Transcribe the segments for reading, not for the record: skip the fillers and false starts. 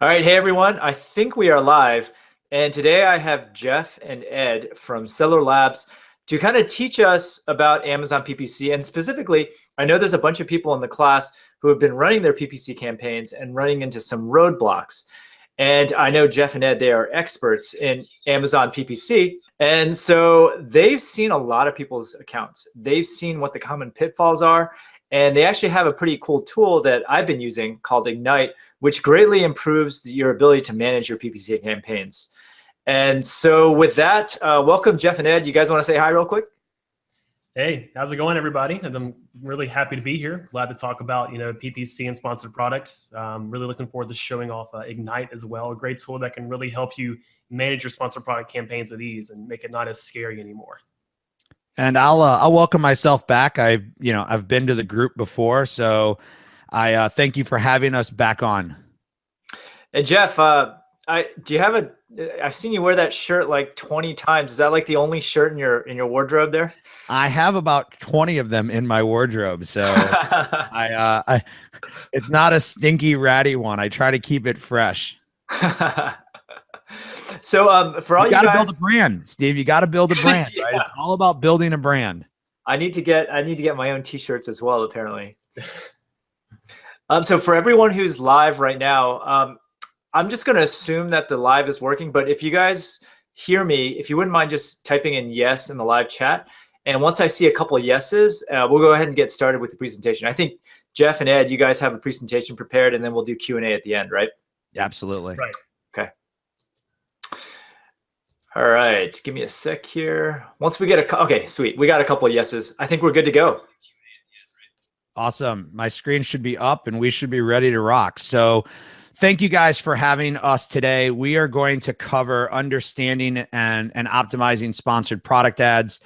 All right, hey everyone. I think we are live. And today I have Jeff and Ed from Stellar Labs to kind of teach us about Amazon PPC. And specifically, I know there's a bunch of people in the class who have been running their PPC campaigns and running into some roadblocks. And I know Jeff and Ed, they are experts in Amazon PPC. And so they've seen a lot of people's accounts. They've seen what the common pitfalls are. And they actually have a pretty cool tool that I've been using called Ignite, which greatly improves your ability to manage your PPC campaigns. And so with that, welcome Jeff and Ed. You guys want to say hi real quick? Hey, how's it going, everybody? And I'm really happy to be here. Glad to talk about, PPC and sponsored products. Really looking forward to showing off Ignite as well, a great tool that can really help you manage your sponsored product campaigns with ease and make it not as scary anymore. And I'll welcome myself back. I've been to the group before, so I thank you for having us back on. And Jeff, I've seen you wear that shirt like 20 times. Is that like the only shirt in your wardrobe there? I have about 20 of them in my wardrobe, so it's not a stinky, ratty one. I try to keep it fresh. So for all you guys, build a brand, Steve. You got to build a brand, yeah. right? It's all about building a brand. I need to get my own T-shirts as well, apparently. So for everyone who's live right now, I'm just going to assume that the live is working. But if you guys hear me, if you wouldn't mind just typing in yes in the live chat, and once I see a couple of yeses, we'll go ahead and get started with the presentation. I think Jeff and Ed, you guys have a presentation prepared, and then we'll do Q&A at the end, right? Absolutely. Right. Okay. All right, give me a sec here. Once we get okay, sweet. We got a couple of yeses. I think we're good to go. Awesome. My screen should be up and we should be ready to rock. So thank you guys for having us today. We are going to cover understanding and optimizing sponsored product ads.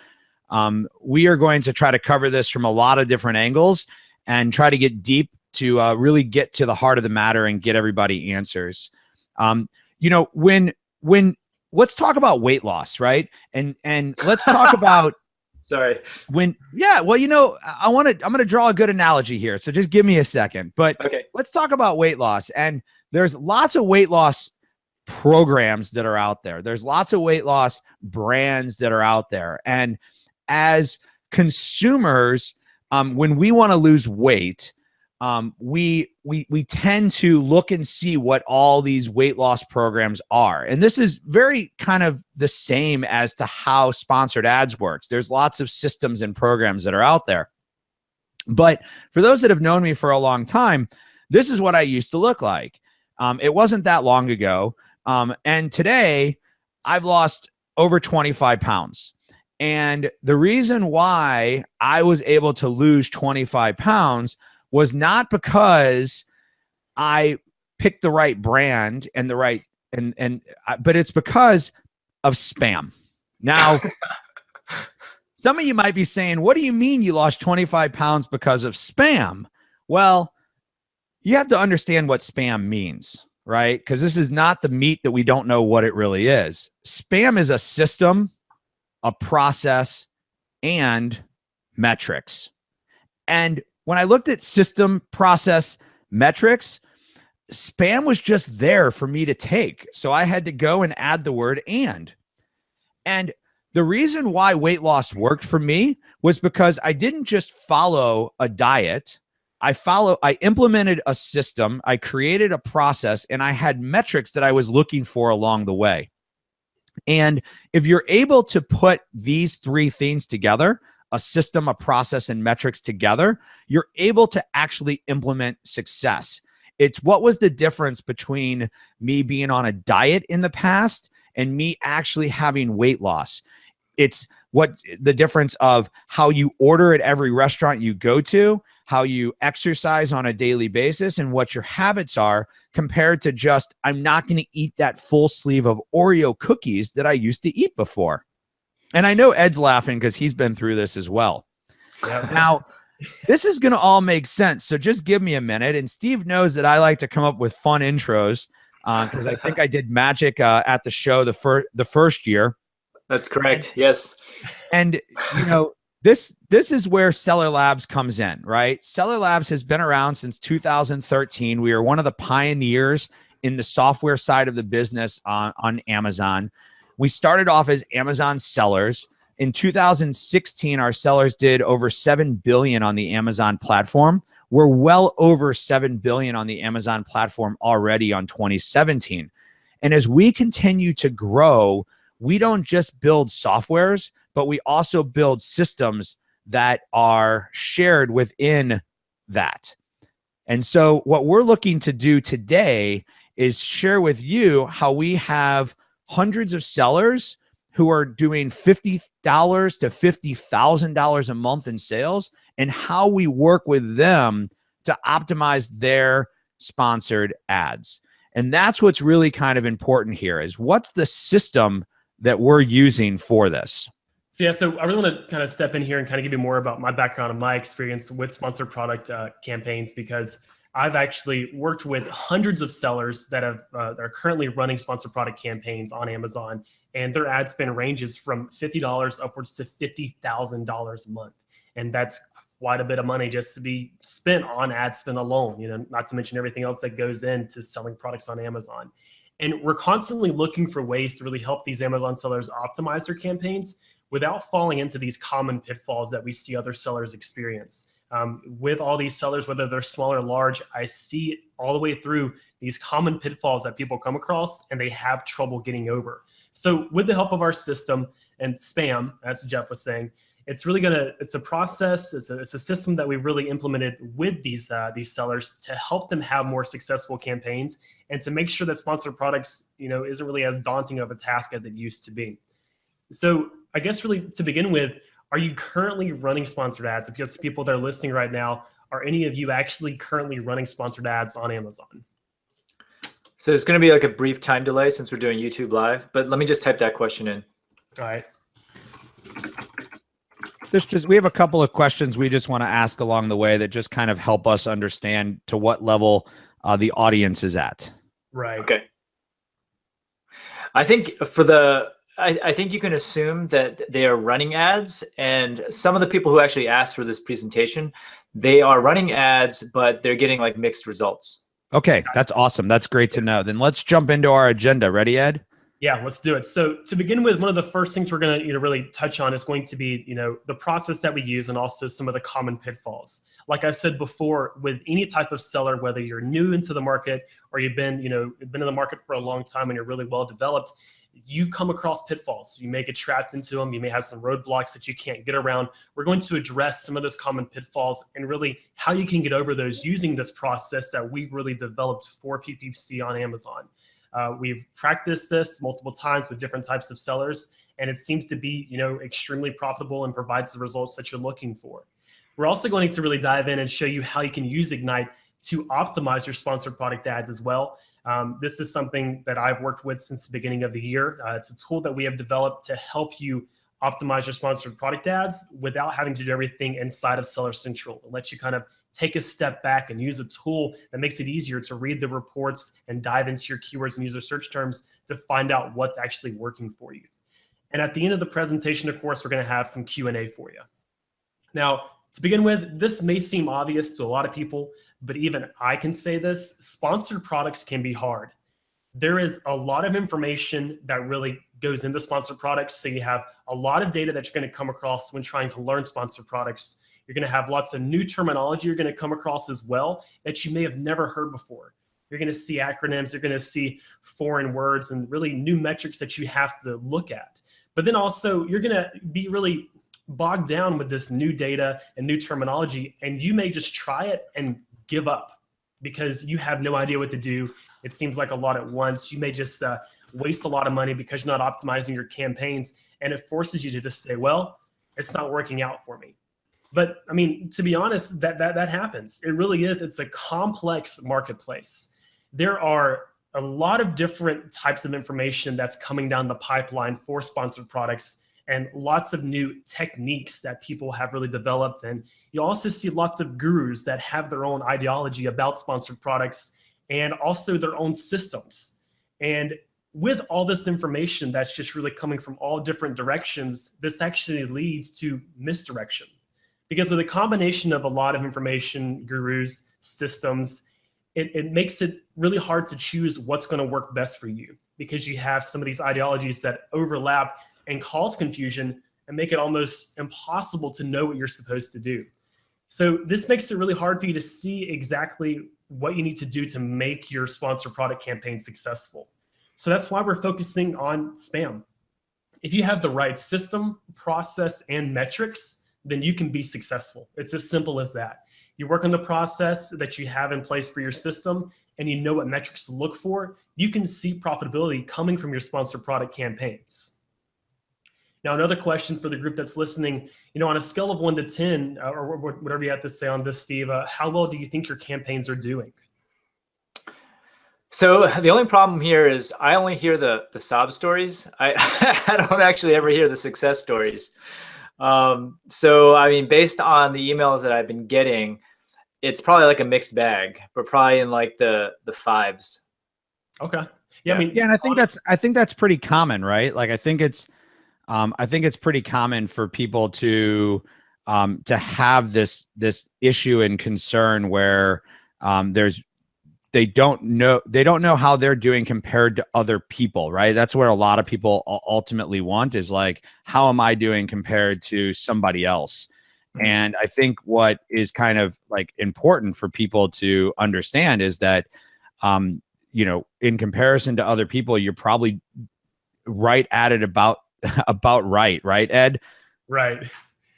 We are going to try to cover this from a lot of different angles and try to get deep to really get to the heart of the matter and get everybody answers. Let's talk about weight loss, right? And let's talk about sorry. I'm going to draw a good analogy here. So just give me a second. But okay. Let's talk about weight loss. And there's lots of weight loss programs that are out there. There's lots of weight loss brands that are out there. And as consumers, when we want to lose weight, we tend to look and see what all these weight loss programs are. And this is very kind of the same as to how sponsored ads works. There's lots of systems and programs that are out there. But for those that have known me for a long time, this is what I used to look like. It wasn't that long ago. And today I've lost over 25 pounds. And the reason why I was able to lose 25 pounds was not because I picked the right brand and but it's because of spam. Now, some of you might be saying, what do you mean you lost 25 pounds because of spam? Well, you have to understand what spam means, right? Because this is not the meat that we don't know what it really is. Spam is a system, a process, and metrics. And when I looked at system, process, metrics, spam was just there for me to take. So I had to go and add the word and. And the reason why weight loss worked for me was because I didn't just follow a diet. I implemented a system, I created a process, and I had metrics that I was looking for along the way. And if you're able to put these three things together, a system, a process, and metrics together, you're able to actually implement success. It's what was the difference between me being on a diet in the past and me actually having weight loss. It's what the difference of how you order at every restaurant you go to, how you exercise on a daily basis, and what your habits are compared to just, I'm not going to eat that full sleeve of Oreo cookies that I used to eat before. And I know Ed's laughing because he's been through this as well. Yeah. Now, this is going to all make sense. So just give me a minute. And Steve knows that I like to come up with fun intros because I think I did magic at the show the first year. That's correct. Yes. And, this is where Stellar Labs comes in, right? Stellar Labs has been around since 2013. We are one of the pioneers in the software side of the business on Amazon. We started off as Amazon sellers. In 2016, our sellers did over 7 billion on the Amazon platform. We're well over 7 billion on the Amazon platform already on 2017. And as we continue to grow, we don't just build softwares, but we also build systems that are shared within that. And so what we're looking to do today is share with you how we have hundreds of sellers who are doing $50 to $50,000 a month in sales, and how we work with them to optimize their sponsored ads. And that's what's really kind of important here, is what's the system that we're using for this? So I really want to kind of step in here and kind of give you more about my background and my experience with sponsored product campaigns, because I've actually worked with hundreds of sellers that are currently running sponsored product campaigns on Amazon, and their ad spend ranges from $50 upwards to $50,000 a month. And that's quite a bit of money just to be spent on ad spend alone, you know, not to mention everything else that goes into selling products on Amazon. And we're constantly looking for ways to really help these Amazon sellers optimize their campaigns without falling into these common pitfalls that we see other sellers experience. With all these sellers, whether they're small or large, I see all the way through these common pitfalls that people come across and they have trouble getting over. So with the help of our system and SPAM, as Jeff was saying, it's a process, it's a system that we really implemented with these sellers to help them have more successful campaigns and to make sure that sponsored products, you know, isn't really as daunting of a task as it used to be. So I guess really to begin with, are you currently running sponsored ads? Because people that are listening right now, are any of you actually currently running sponsored ads on Amazon? So there's going to be like a brief time delay since we're doing YouTube Live, but let me just type that question in. All right. We have a couple of questions we just want to ask along the way that just kind of help us understand to what level the audience is at. Right. Okay. I think I think you can assume that they are running ads, and some of the people who actually asked for this presentation, they are running ads, but they're getting like mixed results. Okay, that's awesome. That's great to know. Then let's jump into our agenda. Ready, Ed? Yeah, let's do it. So to begin with, one of the first things we're going to really touch on is going to be, the process that we use and also some of the common pitfalls. Like I said before, with any type of seller, whether you're new into the market or you've been in the market for a long time and you're really well developed, you come across pitfalls. You may get trapped into them. You may have some roadblocks that you can't get around. We're going to address some of those common pitfalls and really how you can get over those using this process that we really developed for PPC on Amazon. We've practiced this multiple times with different types of sellers, and it seems to be, extremely profitable and provides the results that you're looking for. We're also going to really dive in and show you how you can use Ignite to optimize your sponsored product ads as well. This is something that I've worked with since the beginning of the year. It's a tool that we have developed to help you optimize your sponsored product ads without having to do everything inside of Seller Central. It lets you kind of take a step back and use a tool that makes it easier to read the reports and dive into your keywords and user search terms to find out what's actually working for you. And at the end of the presentation, of course, we're going to have some Q&A for you. Now, to begin with, this may seem obvious to a lot of people, but even I can say this, sponsored products can be hard. There is a lot of information that really goes into sponsored products. So you have a lot of data that you're going to come across when trying to learn sponsored products. You're going to have lots of new terminology you're going to come across as well that you may have never heard before. You're going to see acronyms, you're going to see foreign words and really new metrics that you have to look at. But then also you're going to be really bogged down with this new data and new terminology, and you may just try it and give up because you have no idea what to do. It seems like a lot at once. You may just waste a lot of money because you're not optimizing your campaigns, and it forces you to just say, well, it's not working out for me. But I mean, to be honest, that happens. It really is. It's a complex marketplace. There are a lot of different types of information that's coming down the pipeline for sponsored products and lots of new techniques that people have really developed. And you also see lots of gurus that have their own ideology about sponsored products and also their own systems. And with all this information that's just really coming from all different directions, this actually leads to misdirection. Because with a combination of a lot of information, gurus, systems, it makes it really hard to choose what's going to work best for you, because you have some of these ideologies that overlap and cause confusion and make it almost impossible to know what you're supposed to do. So this makes it really hard for you to see exactly what you need to do to make your sponsored product campaign successful. So that's why we're focusing on spam. If you have the right system, process, and metrics, then you can be successful. It's as simple as that. You work on the process that you have in place for your system, and you know what metrics to look for. You can see profitability coming from your sponsored product campaigns. Now, another question for the group that's listening, on a scale of 1 to 10, or whatever you have to say on this, Steve, how well do you think your campaigns are doing? So the only problem here is I only hear the sob stories. I don't actually ever hear the success stories. So, I mean, based on the emails that I've been getting, it's probably like a mixed bag, but probably in like the fives. Okay. Yeah. I mean, yeah, and I think that's pretty common, right? Like, I think it's pretty common for people to have this issue and concern where they don't know how they're doing compared to other people, right? That's where a lot of people ultimately want, is like, how am I doing compared to somebody else? And I think what is kind of like important for people to understand is that, in comparison to other people, you're probably right at it about right, Ed? Right.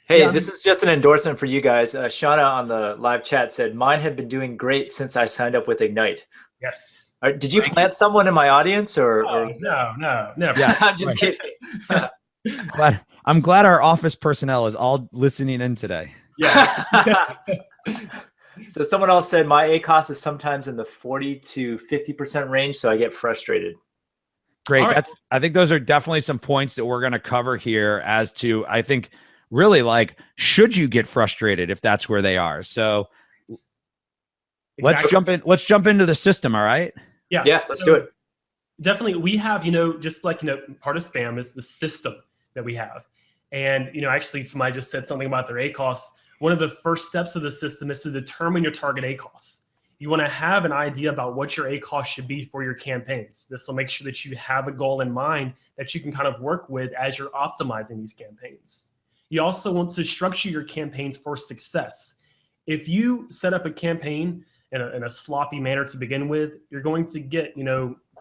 Hey, this is just an endorsement for you guys. Shauna on the live chat said, mine have been doing great since I signed up with Ignite. Yes. Did you plant someone in my audience or? No, never. Yeah, I'm just kidding. I'm glad our office personnel is all listening in today. Yeah. So someone else said my ACOS is sometimes in the 40 to 50% range, so I get frustrated. Great. Right. I think those are definitely some points that we're going to cover here as to, I think, really, like, should you get frustrated if that's where they are? So exactly. let's jump into the system. All right. Yeah. Let's do it. Definitely. We have, just like, part of spam is the system that we have. And, actually somebody just said something about their ACOS. One of the first steps of the system is to determine your target ACOS. You want to have an idea about what your ACOS should be for your campaigns. This will make sure that you have a goal in mind that you can kind of work with as you're optimizing these campaigns. You also want to structure your campaigns for success. If you set up a campaign in a sloppy manner to begin with, you're going to get,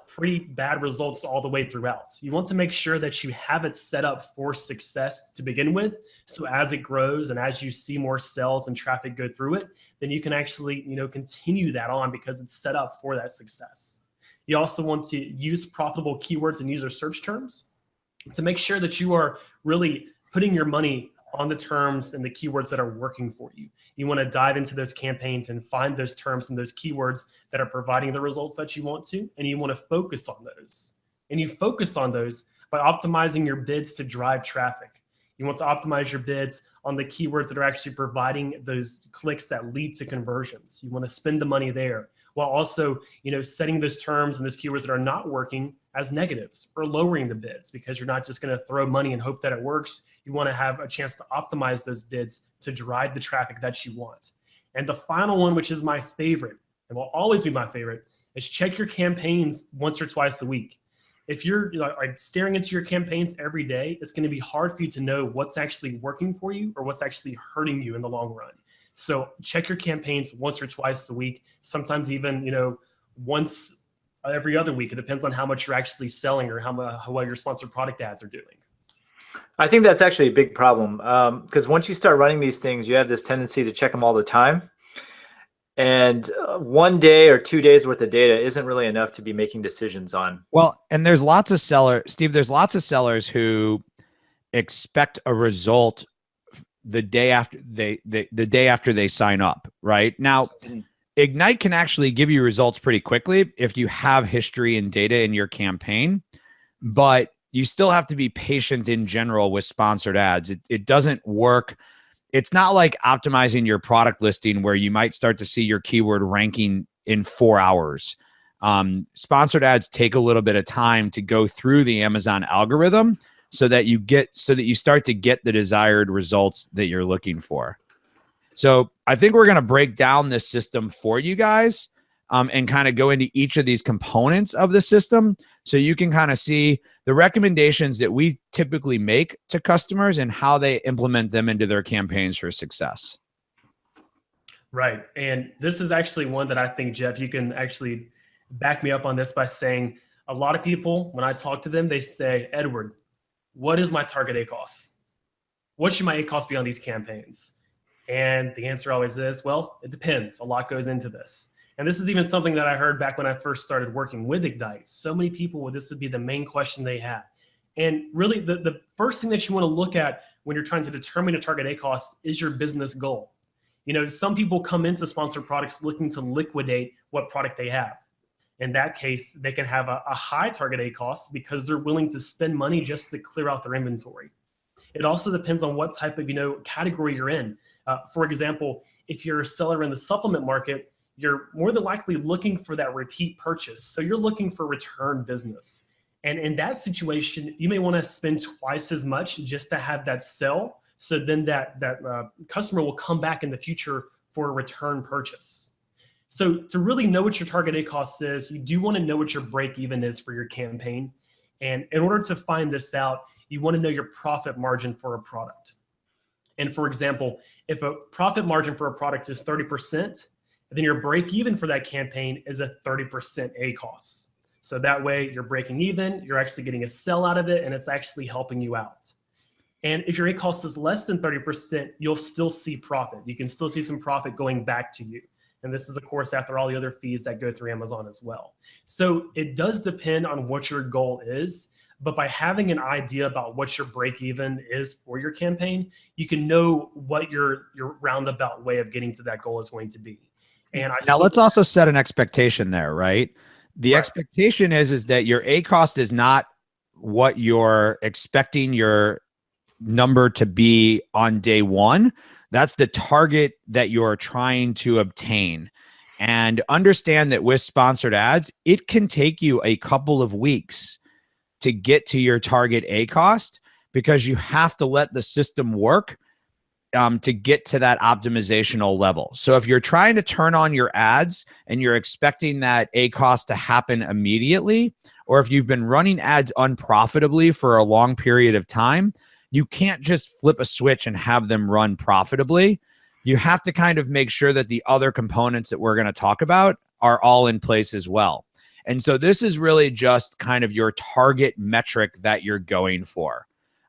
pretty bad results all the way throughout. You want to make sure that you have it set up for success to begin with. So as it grows and as you see more sales and traffic go through it, then you can actually, continue that on because it's set up for that success. You also want to use profitable keywords and user search terms to make sure that you are really putting your money on the terms and the keywords that are working for you. You want to dive into those campaigns and find those terms and those keywords that are providing the results that you want to, and you want to focus on those. And you focus on those by optimizing your bids to drive traffic. You want to optimize your bids on the keywords that are actually providing those clicks that lead to conversions. You want to spend the money there while also, setting those terms and those keywords that are not working as negatives or lowering the bids, because you're not just going to throw money and hope that it works. You want to have a chance to optimize those bids to drive the traffic that you want. And the final one, which is my favorite and will always be my favorite, is check your campaigns once or twice a week. If you're like staring into your campaigns every day, it's going to be hard for you to know what's actually working for you or what's actually hurting you in the long run. So check your campaigns once or twice a week, sometimes even, once every other week. It depends on how much you're actually selling or how well your sponsored product ads are doing. I think that's actually a big problem because once you start running these things, you have this tendency to check them all the time. And 1 day or 2 days worth of data isn't really enough to be making decisions on. Well, and there's lots of sellers who expect a result the day after they sign up, right? Now, Ignite can actually give you results pretty quickly if you have history and data in your campaign, but you still have to be patient in general with sponsored ads. It doesn't work. It's not like optimizing your product listing where you might start to see your keyword ranking in 4 hours. Sponsored ads take a little bit of time to go through the Amazon algorithm so that you start to get the desired results that you're looking for. So I think we're going to break down this system for you guys. and kind of go into each of these components of the system so you can kind of see the recommendations that we typically make to customers and how they implement them into their campaigns for success. Right. And this is actually one that I think, Jeff, you can actually back me up on this by saying a lot of people, when I talk to them, they say, Edward, what is my target ACoS? What should my ACoS be on these campaigns? And the answer always is, well, it depends. A lot goes into this. And this is even something that I heard back when I first started working with Ignite. So many people, this would be the main question they had. And really, the first thing that you want to look at when you're trying to determine a target ACoS is your business goal. You know, some people come into sponsored products looking to liquidate what product they have. In that case, they can have a high target ACoS because they're willing to spend money just to clear out their inventory. It also depends on what type of, category you're in. For example, if you're a seller in the supplement market, you're more than likely looking for that repeat purchase. So you're looking for return business. And in that situation, you may want to spend twice as much just to have that sell. So then that customer will come back in the future for a return purchase. So to really know what your target ACoS is, you do want to know what your break even is for your campaign. And in order to find this out, you want to know your profit margin for a product. And for example, if a profit margin for a product is 30%, then your break even for that campaign is a 30% ACoS. So that way you're breaking even, you're actually getting a sell out of it, and it's actually helping you out. And if your ACoS is less than 30%, you'll still see profit. You can still see some profit going back to you. And this is, of course, after all the other fees that go through Amazon as well. So it does depend on what your goal is. But by having an idea about what your break even is for your campaign, you can know what your roundabout way of getting to that goal is going to be. And now let's also set an expectation there, right? The expectation is that your ACoS is not what you're expecting your number to be on day one. That's the target that you're trying to obtain. And understand that with sponsored ads, it can take you a couple of weeks to get to your target ACoS because you have to let the system work to get to that optimizational level. So if you're trying to turn on your ads and you're expecting that ACoS to happen immediately, or if you've been running ads unprofitably for a long period of time, you can't just flip a switch and have them run profitably. You have to kind of make sure that the other components that we're going to talk about are all in place as well. And so this is really just kind of your target metric that you're going for.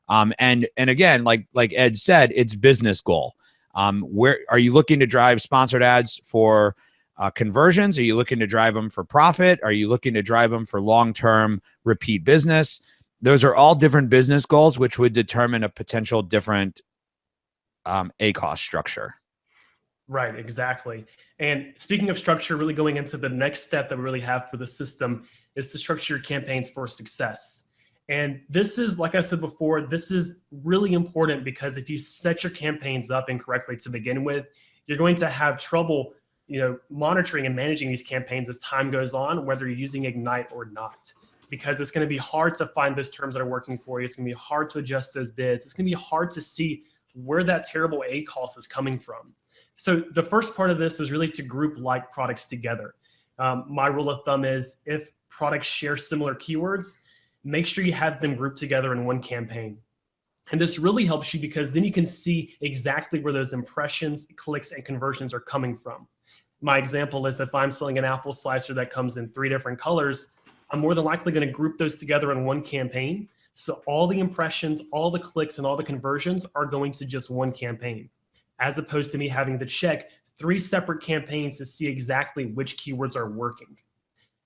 And again, like Ed said, it's business goal. Where are you looking to drive sponsored ads for conversions? Are you looking to drive them for profit? Are you looking to drive them for long-term repeat business? Those are all different business goals, which would determine a potential different ACoS structure. Right, exactly. And speaking of structure, really going into the next step that we really have for the system is to structure your campaigns for success. And this is, like I said before, this is really important because if you set your campaigns up incorrectly to begin with, you're going to have trouble, monitoring and managing these campaigns as time goes on, whether you're using Ignite or not. Because it's going to be hard to find those terms that are working for you. It's going to be hard to adjust those bids. It's going to be hard to see where that terrible ACoS is coming from. So the first part of this is really to group like products together. My rule of thumb is if products share similar keywords, make sure you have them grouped together in one campaign. And this really helps you because then you can see exactly where those impressions, clicks, and conversions are coming from. My example is if I'm selling an apple slicer that comes in 3 different colors, I'm more than likely going to group those together in one campaign. So all the impressions, all the clicks, and all the conversions are going to just one campaign, as opposed to me having to check 3 separate campaigns to see exactly which keywords are working.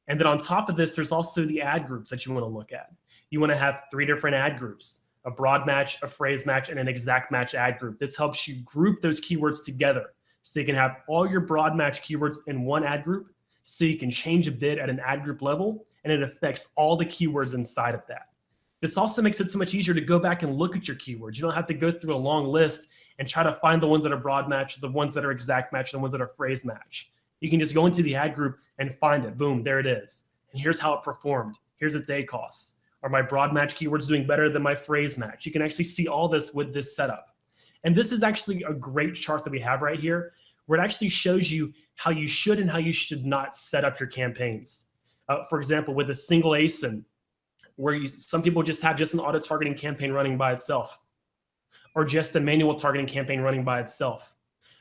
And then on top of this, there's also the ad groups that you want to look at. You want to have 3 different ad groups, a broad match, a phrase match, and an exact match ad group. This helps you group those keywords together. So you can have all your broad match keywords in one ad group, so you can change a bid at an ad group level, and it affects all the keywords inside of that. This also makes it so much easier to go back and look at your keywords. You don't have to go through a long list and try to find the ones that are broad match, the ones that are exact match, the ones that are phrase match. You can just go into the ad group and find it. Boom, there it is. And here's how it performed. Here's its ACoS. Are my broad match keywords doing better than my phrase match? You can actually see all this with this setup. And this is actually a great chart that we have right here, where it actually shows you how you should and how you should not set up your campaigns. For example, with a single ASIN, where some people just have just an auto targeting campaign running by itself, or just a manual targeting campaign running by itself.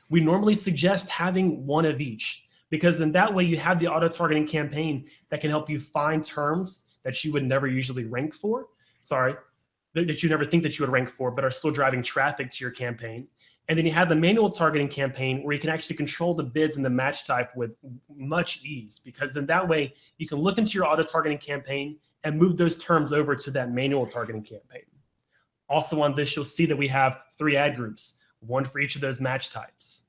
We normally suggest having one of each, because then that way you have the auto targeting campaign that can help you find terms that you would never usually rank for. That you never think that you would rank for, but are still driving traffic to your campaign. And then you have the manual targeting campaign where you can actually control the bids and the match type with much ease, because then that way you can look into your auto targeting campaign and move those terms over to that manual targeting campaign. Also on this, you'll see that we have 3 ad groups, one for each of those match types.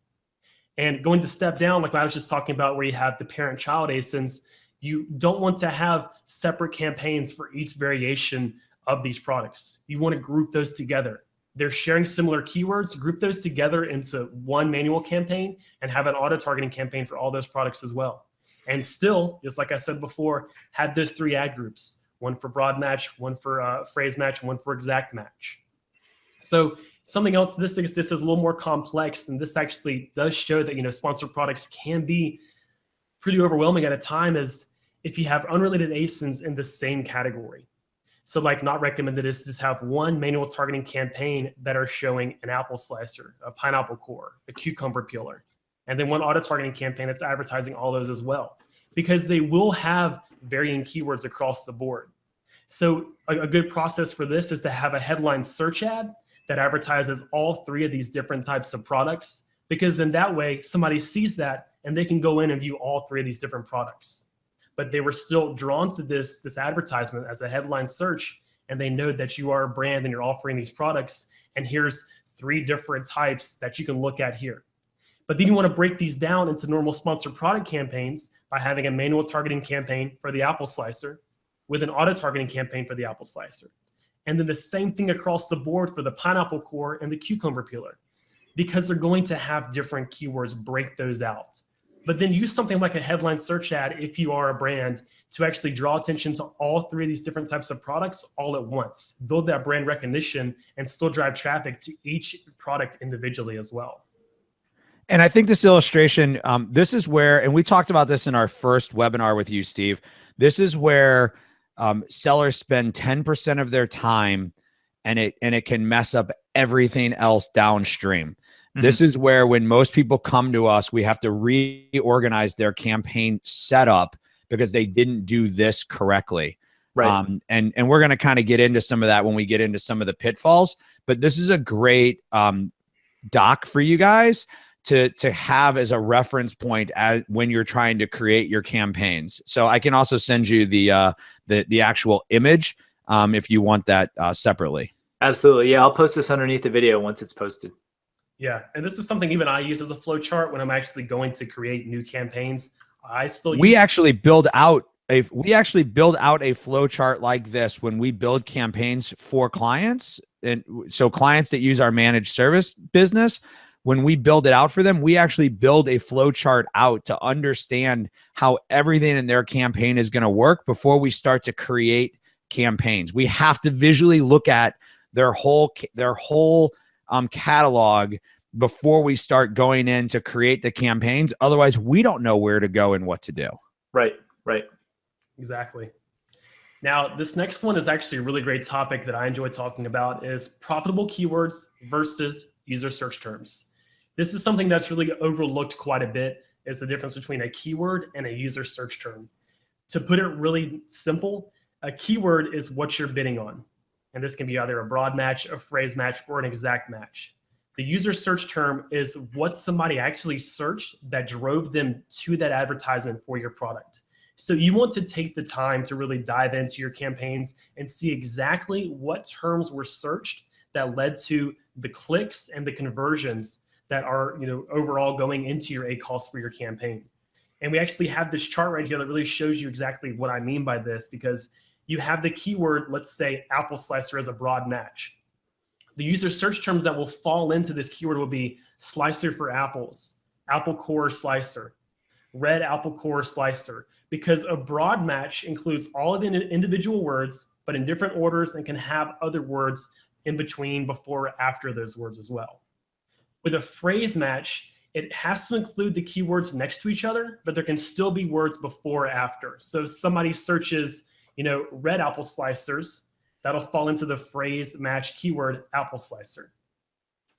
And going to step down, like I was just talking about, where you have the parent-child ASINs, you don't want to have separate campaigns for each variation of these products. You want to group those together. They're sharing similar keywords, group those together into one manual campaign and have an auto targeting campaign for all those products as well. And still, just like I said before, have those 3 ad groups, one for broad match, one for phrase match, one for exact match. So something else, this is a little more complex, and this actually does show that, sponsored products can be pretty overwhelming at a time, is if you have unrelated ASINs in the same category. So like not recommended is just have one manual targeting campaign that are showing an apple slicer, a pineapple core, a cucumber peeler, and then one auto targeting campaign that's advertising all those as well, because they will have varying keywords across the board. So a good process for this is to have a headline search ad that advertises all 3 of these different types of products, because then that way somebody sees that and they can go in and view all 3 of these different products. But they were still drawn to this advertisement as a headline search, and they know that you are a brand and you're offering these products, and here's 3 different types that you can look at here. But then you want to break these down into normal sponsored product campaigns by having a manual targeting campaign for the apple slicer with an auto targeting campaign for the apple slicer. And then the same thing across the board for the pineapple core and the cucumber peeler, because they're going to have different keywords. Break those out. But then use something like a headline search ad, if you are a brand, to actually draw attention to all 3 of these different types of products all at once. Build that brand recognition and still drive traffic to each product individually as well. And I think this illustration, this is where, and we talked about this in our first webinar with you, Steve, this is where sellers spend 10% of their time, and it can mess up everything else downstream. This is where, when most people come to us, we have to reorganize their campaign setup because they didn't do this correctly. Right. And we're going to kind of get into some of that when we get into some of the pitfalls. But this is a great doc for you guys to have as a reference point when you're trying to create your campaigns. So I can also send you the actual image if you want that separately. Absolutely. Yeah, I'll post this underneath the video once it's posted. Yeah, and this is something even I use as a flow chart when I'm actually going to create new campaigns. We actually build out a flow chart like this when we build campaigns for clients. And so clients that use our managed service business, when we build it out for them, we actually build a flow chart out to understand how everything in their campaign is going to work before we start to create campaigns. We have to visually look at their whole catalog before we start going in to create the campaigns. Otherwise, we don't know where to go and what to do. Right. Exactly. Now, this next one is actually a really great topic that I enjoy talking about, is profitable keywords versus user search terms. This is something that's really overlooked quite a bit, is the difference between a keyword and a user search term. To put it really simple, a keyword is what you're bidding on. And this can be either a broad match, a phrase match, or an exact match. The user search term is what somebody actually searched that drove them to that advertisement for your product. So you want to take the time to really dive into your campaigns and see exactly what terms were searched that led to the clicks and the conversions that are, overall going into your ACoS for your campaign. And we actually have this chart right here that really shows you exactly what I mean by this, because you have the keyword, let's say apple slicer, as a broad match. The user search terms that will fall into this keyword will be slicer for apples, apple core slicer, red apple core slicer, because a broad match includes all of the individual words, but in different orders, and can have other words in between, before, or after those words as well. With a phrase match, it has to include the keywords next to each other, but there can still be words before or after. So if somebody searches, red apple slicers, that'll fall into the phrase match keyword apple slicer.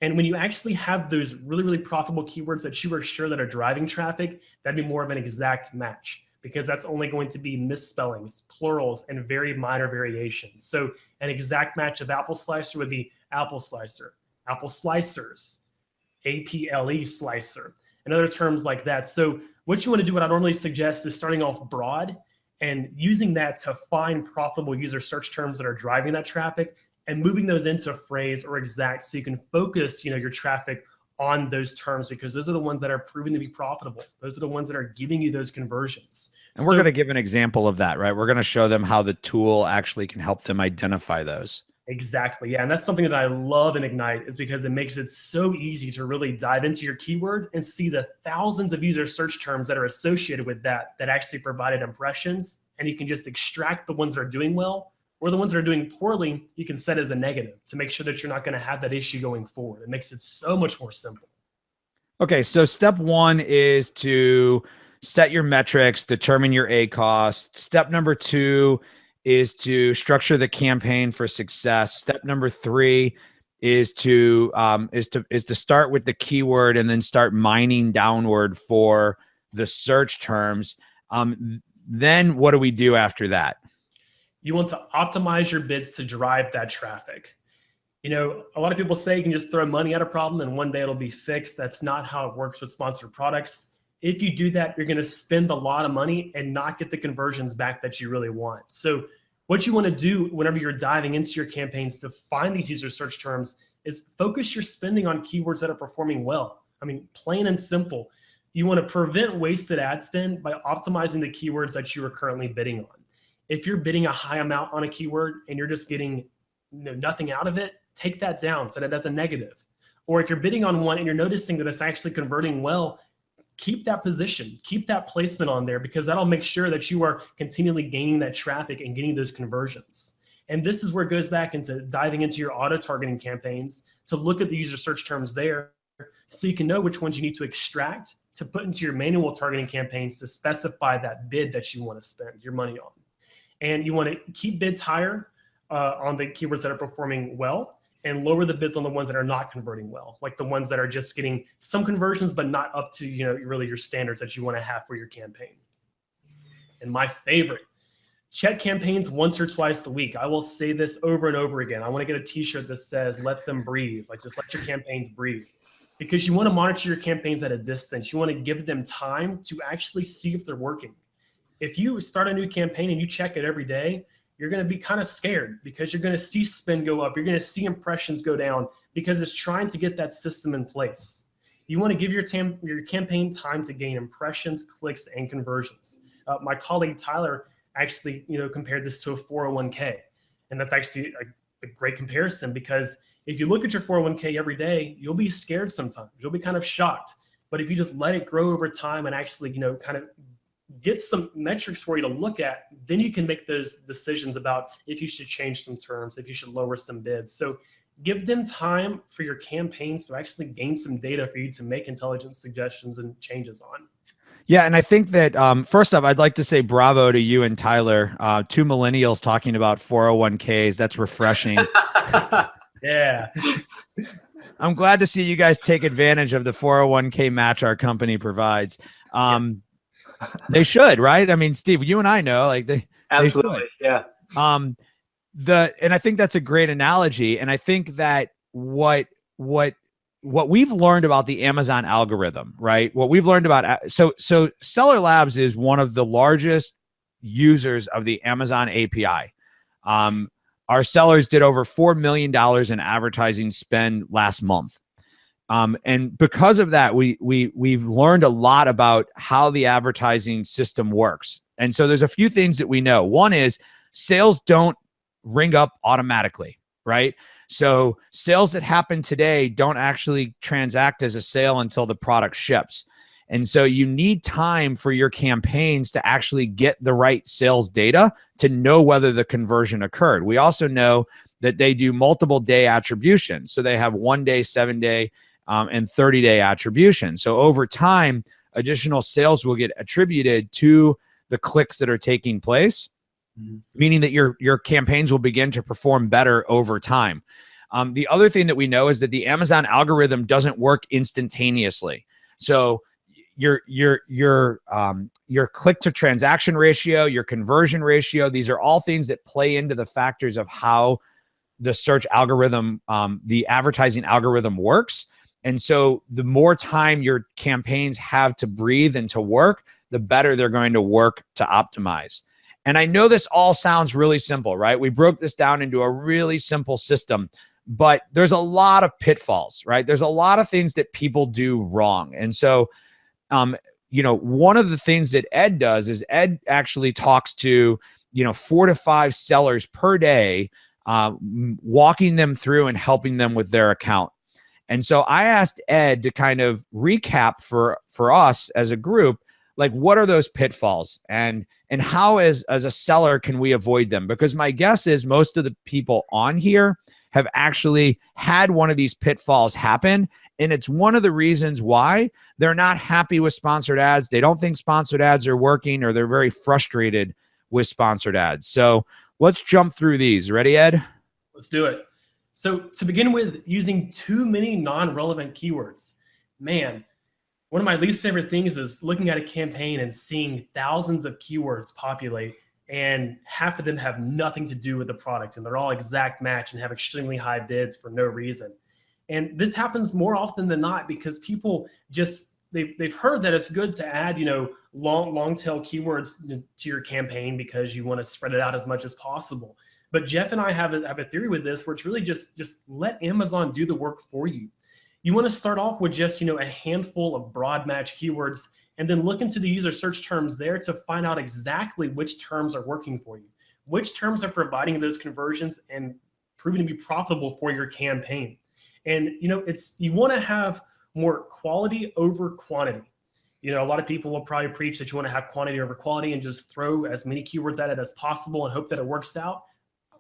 And when you actually have those really, really profitable keywords that you are sure that are driving traffic, that'd be more of an exact match, because that's only going to be misspellings, plurals, and very minor variations. So an exact match of apple slicer would be apple slicer, apple slicers, APLE slicer, and other terms like that. So what you want to do, what I normally suggest, is starting off broad and using that to find profitable user search terms that are driving that traffic and moving those into a phrase or exact, so you can focus, your traffic on those terms, because those are the ones that are proving to be profitable. Those are the ones that are giving you those conversions. And we're going to give an example of that, right? We're going to show them how the tool actually can help them identify those. Exactly. Yeah. And that's something that I love in Ignite, is because it makes it so easy to really dive into your keyword and see the thousands of user search terms that are associated with that actually provided impressions. And you can just extract the ones that are doing well, or the ones that are doing poorly, you can set as a negative to make sure that you're not going to have that issue going forward. It makes it so much more simple. Okay. So step one is to set your metrics, determine your ACoS. Step number two is to structure the campaign for success. Step number three is to start with the keyword and then start mining downward for the search terms. Then what do we do after that? You want to optimize your bids to drive that traffic. A lot of people say you can just throw money at a problem and one day it'll be fixed. That's not how it works with sponsored products. If you do that, you're going to spend a lot of money and not get the conversions back that you really want. So what you want to do whenever you're diving into your campaigns to find these user search terms is focus your spending on keywords that are performing well. I mean, plain and simple. You want to prevent wasted ad spend by optimizing the keywords that you are currently bidding on. If you're bidding a high amount on a keyword and you're just getting nothing out of it, take that down, set it as a negative. Or if you're bidding on one and you're noticing that it's actually converting well, keep that position, keep that placement on there, because that'll make sure that you are continually gaining that traffic and getting those conversions. And this is where it goes back into diving into your auto targeting campaigns to look at the user search terms there, so you can know which ones you need to extract to put into your manual targeting campaigns to specify that bid that you want to spend your money on. And you want to keep bids higher on the keywords that are performing well, and lower the bids on the ones that are not converting well, like the ones that are just getting some conversions but not up to really your standards that you want to have for your campaign. And my favorite, check campaigns once or twice a week. I will say this over and over again. I want to get a t-shirt that says let them breathe, like just let your campaigns breathe, because you want to monitor your campaigns at a distance. You want to give them time to actually see if they're working. If you start a new campaign and you check it every day, you're going to be kind of scared, because you're going to see spend go up. You're going to see impressions go down, because it's trying to get that system in place. You want to give your campaign time to gain impressions, clicks, and conversions. My colleague Tyler actually compared this to a 401k. And that's actually a great comparison, because if you look at your 401k every day, you'll be scared sometimes. You'll be kind of shocked. But if you just let it grow over time and actually kind of get some metrics for you to look at, then you can make those decisions about if you should change some terms, if you should lower some bids. So give them time for your campaigns to actually gain some data for you to make intelligent suggestions and changes on. Yeah, and I think that first off, I'd like to say bravo to you and Tyler, two millennials talking about 401ks. That's refreshing. Yeah. I'm glad to see you guys take advantage of the 401k match our company provides. They should, right? I mean, Steve, you and I know, like they absolutely, yeah. And I think that's a great analogy. And I think that what we've learned about the Amazon algorithm, right? What we've learned about, so Seller Labs is one of the largest users of the Amazon API. Our sellers did over $4 million in advertising spend last month. And because of that, we've learned a lot about how the advertising system works. And so there's a few things that we know. One is sales don't ring up automatically, right? So sales that happen today don't actually transact as a sale until the product ships. And so you need time for your campaigns to actually get the right sales data to know whether the conversion occurred. We also know that they do multiple day attribution. So they have 1 day, 7 day, and 30-day attribution. So over time, additional sales will get attributed to the clicks that are taking place, meaning that your campaigns will begin to perform better over time. The other thing that we know is that the Amazon algorithm doesn't work instantaneously. So your click to transaction ratio, your conversion ratio, these are all things that play into the factors of how the search algorithm, the advertising algorithm works. And so the more time your campaigns have to breathe and to work, the better they're going to work to optimize. And I know this all sounds really simple, right? We broke this down into a really simple system, but there's a lot of pitfalls, right? There's a lot of things that people do wrong. And so, one of the things that Ed does is Ed actually talks to, 4 to 5 sellers per day, walking them through and helping them with their account. And so I asked Ed to kind of recap for us as a group, like, what are those pitfalls and how as a seller can we avoid them? Because my guess is most of the people on here have actually had one of these pitfalls happen. And it's one of the reasons why they're not happy with sponsored ads. They don't think sponsored ads are working, or they're very frustrated with sponsored ads. So let's jump through these. Ready, Ed? Let's do it. So to begin with, using too many non-relevant keywords. Man, one of my least favorite things is looking at a campaign and seeing thousands of keywords populate, and half of them have nothing to do with the product, and they're all exact match and have extremely high bids for no reason. And this happens more often than not because people just, they've heard that it's good to add, long tail keywords to your campaign because you want to spread it out as much as possible. But Jeff and I have a theory with this where it's really just let Amazon do the work for you. You want to start off with just, a handful of broad match keywords, and then look into the user search terms there to find out exactly which terms are working for you, which terms are providing those conversions and proving to be profitable for your campaign. And, you want to have more quality over quantity. A lot of people will probably preach that you want to have quantity over quality and just throw as many keywords at it as possible and hope that it works out.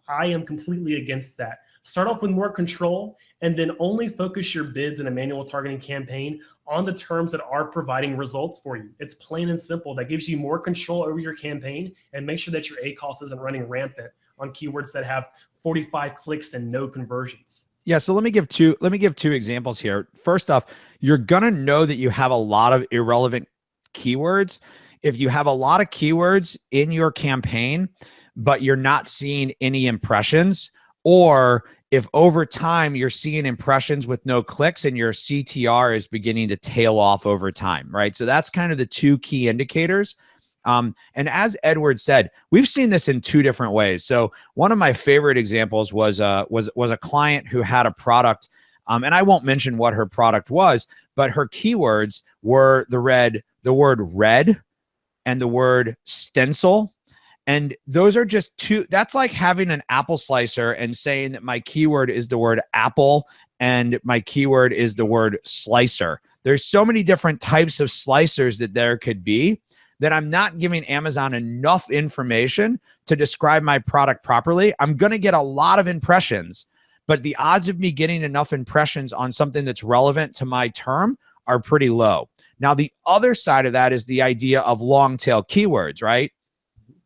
I am completely against that. Start off with more control, and then only focus your bids in a manual targeting campaign on the terms that are providing results for you. It's plain and simple. That gives you more control over your campaign, and make sure that your ACoS isn't running rampant on keywords that have 45 clicks and no conversions. Yeah, so let me give two examples here. First off, you're gonna know that you have a lot of irrelevant keywords if you have a lot of keywords in your campaign, but you're not seeing any impressions, or if over time you're seeing impressions with no clicks and your CTR is beginning to tail off over time, right? So that's kind of the two key indicators. And as Edward said, we've seen this in 2 different ways. So one of my favorite examples was a client who had a product, and I won't mention what her product was, but her keywords were the word red and the word stencil. And those are just 2, that's like having an apple slicer and saying that my keyword is the word apple and my keyword is the word slicer. There's so many different types of slicers that there could be that I'm not giving Amazon enough information to describe my product properly. I'm going to get a lot of impressions, but the odds of me getting enough impressions on something that's relevant to my term are pretty low. Now, the other side of that is the idea of long tail keywords, right?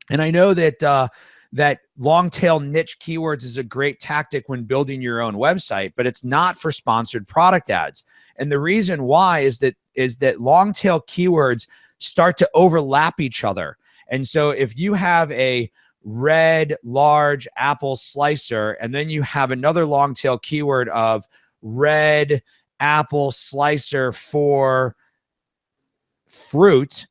And I know that that long tail niche keywords is a great tactic when building your own website, but it's not for sponsored product ads. And the reason why is that long tail keywords start to overlap each other. And so if you have a red large apple slicer, and then you have another long tail keyword of red apple slicer for fruit,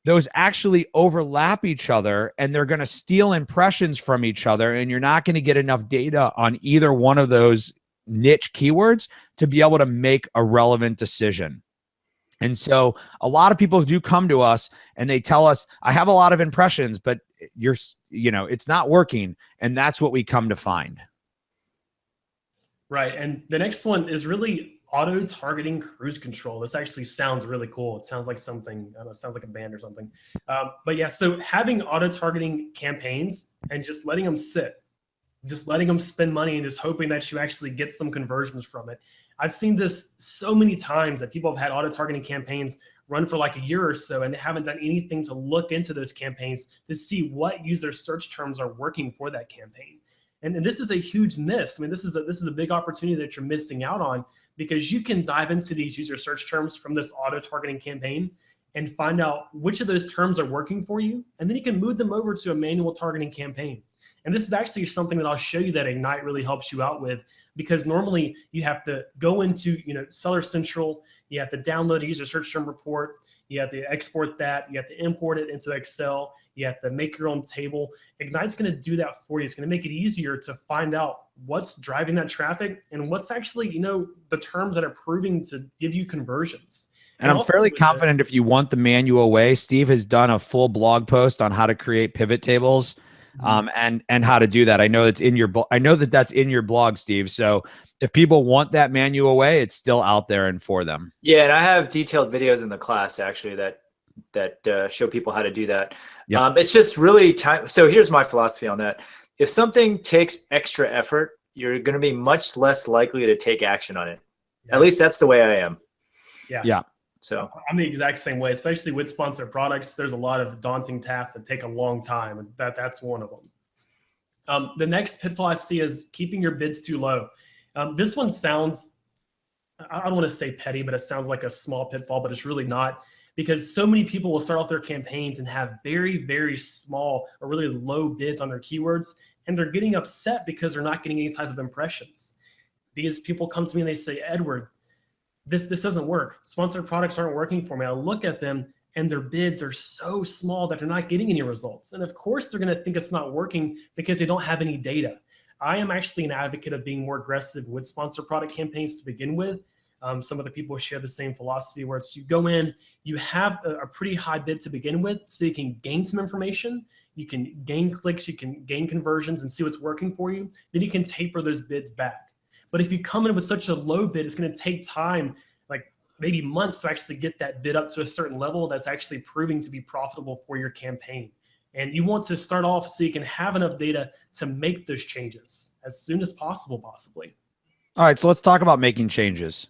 those actually overlap each other, and they're going to steal impressions from each other, and you're not going to get enough data on either one of those niche keywords to be able to make a relevant decision. And so a lot of people do come to us and they tell us, I have a lot of impressions, but it's not working. And that's what we come to find. Right. And the next one is really auto targeting cruise control. This actually sounds really cool. It sounds like something, I don't know, it sounds like a band or something. But yeah, so having auto targeting campaigns and just letting them sit, just letting them spend money and just hoping that you actually get some conversions from it. I've seen this so many times that people have had auto targeting campaigns run for like a year or so, and they haven't done anything to look into those campaigns to see what user search terms are working for that campaign. And this is a huge miss. I mean, this is a big opportunity that you're missing out on, because you can dive into these user search terms from this auto targeting campaign and find out which of those terms are working for you, and then you can move them over to a manual targeting campaign. And this is actually something that I'll show you that Ignite really helps you out with, because normally you have to go into, Seller Central, you have to download a user search term report, you have to export that, you have to import it into Excel, you have to make your own table. Ignite's going to do that for you. It's going to make it easier to find out what's driving that traffic and what's actually, the terms that are proving to give you conversions. And I'm fairly confident if you want the manual way, Steve has done a full blog post on how to create pivot tables, and how to do that. I know it's in your I know that that's in your blog, Steve. So if people want that manual way, it's still out there and for them. Yeah, and I have detailed videos in the class actually that show people how to do that. Yep. It's just really time. So here's my philosophy on that. If something takes extra effort, you're going to be much less likely to take action on it. Yeah. At least that's the way I am. Yeah. So I'm the exact same way, especially with sponsored products. There's a lot of daunting tasks that take a long time, and that's one of them. The next pitfall I see is keeping your bids too low. This one sounds, I don't want to say petty, but it sounds like a small pitfall, but it's really not, because so many people will start off their campaigns and have very, very small or really low bids on their keywords, and they're getting upset because they're not getting any type of impressions. These people come to me and they say, Edward, this doesn't work. Sponsored products aren't working for me. I look at them and their bids are so small that they're not getting any results. And of course, they're going to think it's not working because they don't have any data. I am actually an advocate of being more aggressive with sponsored product campaigns to begin with. Some of the people share the same philosophy, where it's you go in, you have a pretty high bid to begin with, so you can gain some information, you can gain clicks, you can gain conversions and see what's working for you. Then you can taper those bids back. But if you come in with such a low bid, it's going to take time, like maybe months, to actually get that bid up to a certain level that's actually proving to be profitable for your campaign. And you want to start off so you can have enough data to make those changes as soon as possible, possibly. All right, so let's talk about making changes.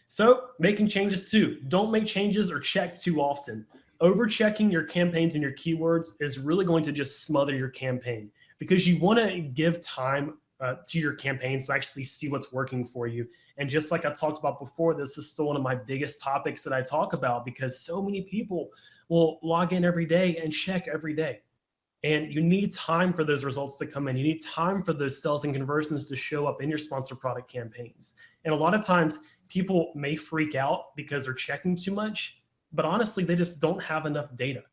So making changes too. Don't make changes or check too often. Overchecking your campaigns and your keywords is really going to just smother your campaign, because you want to give time to your campaigns to actually see what's working for you. And just like I talked about before, this is still one of my biggest topics that I talk about, because so many people will log in every day and check every day. And you need time for those results to come in. You need time for those sales and conversions to show up in your sponsored product campaigns. And a lot of times people may freak out because they're checking too much, but honestly, they just don't have enough data.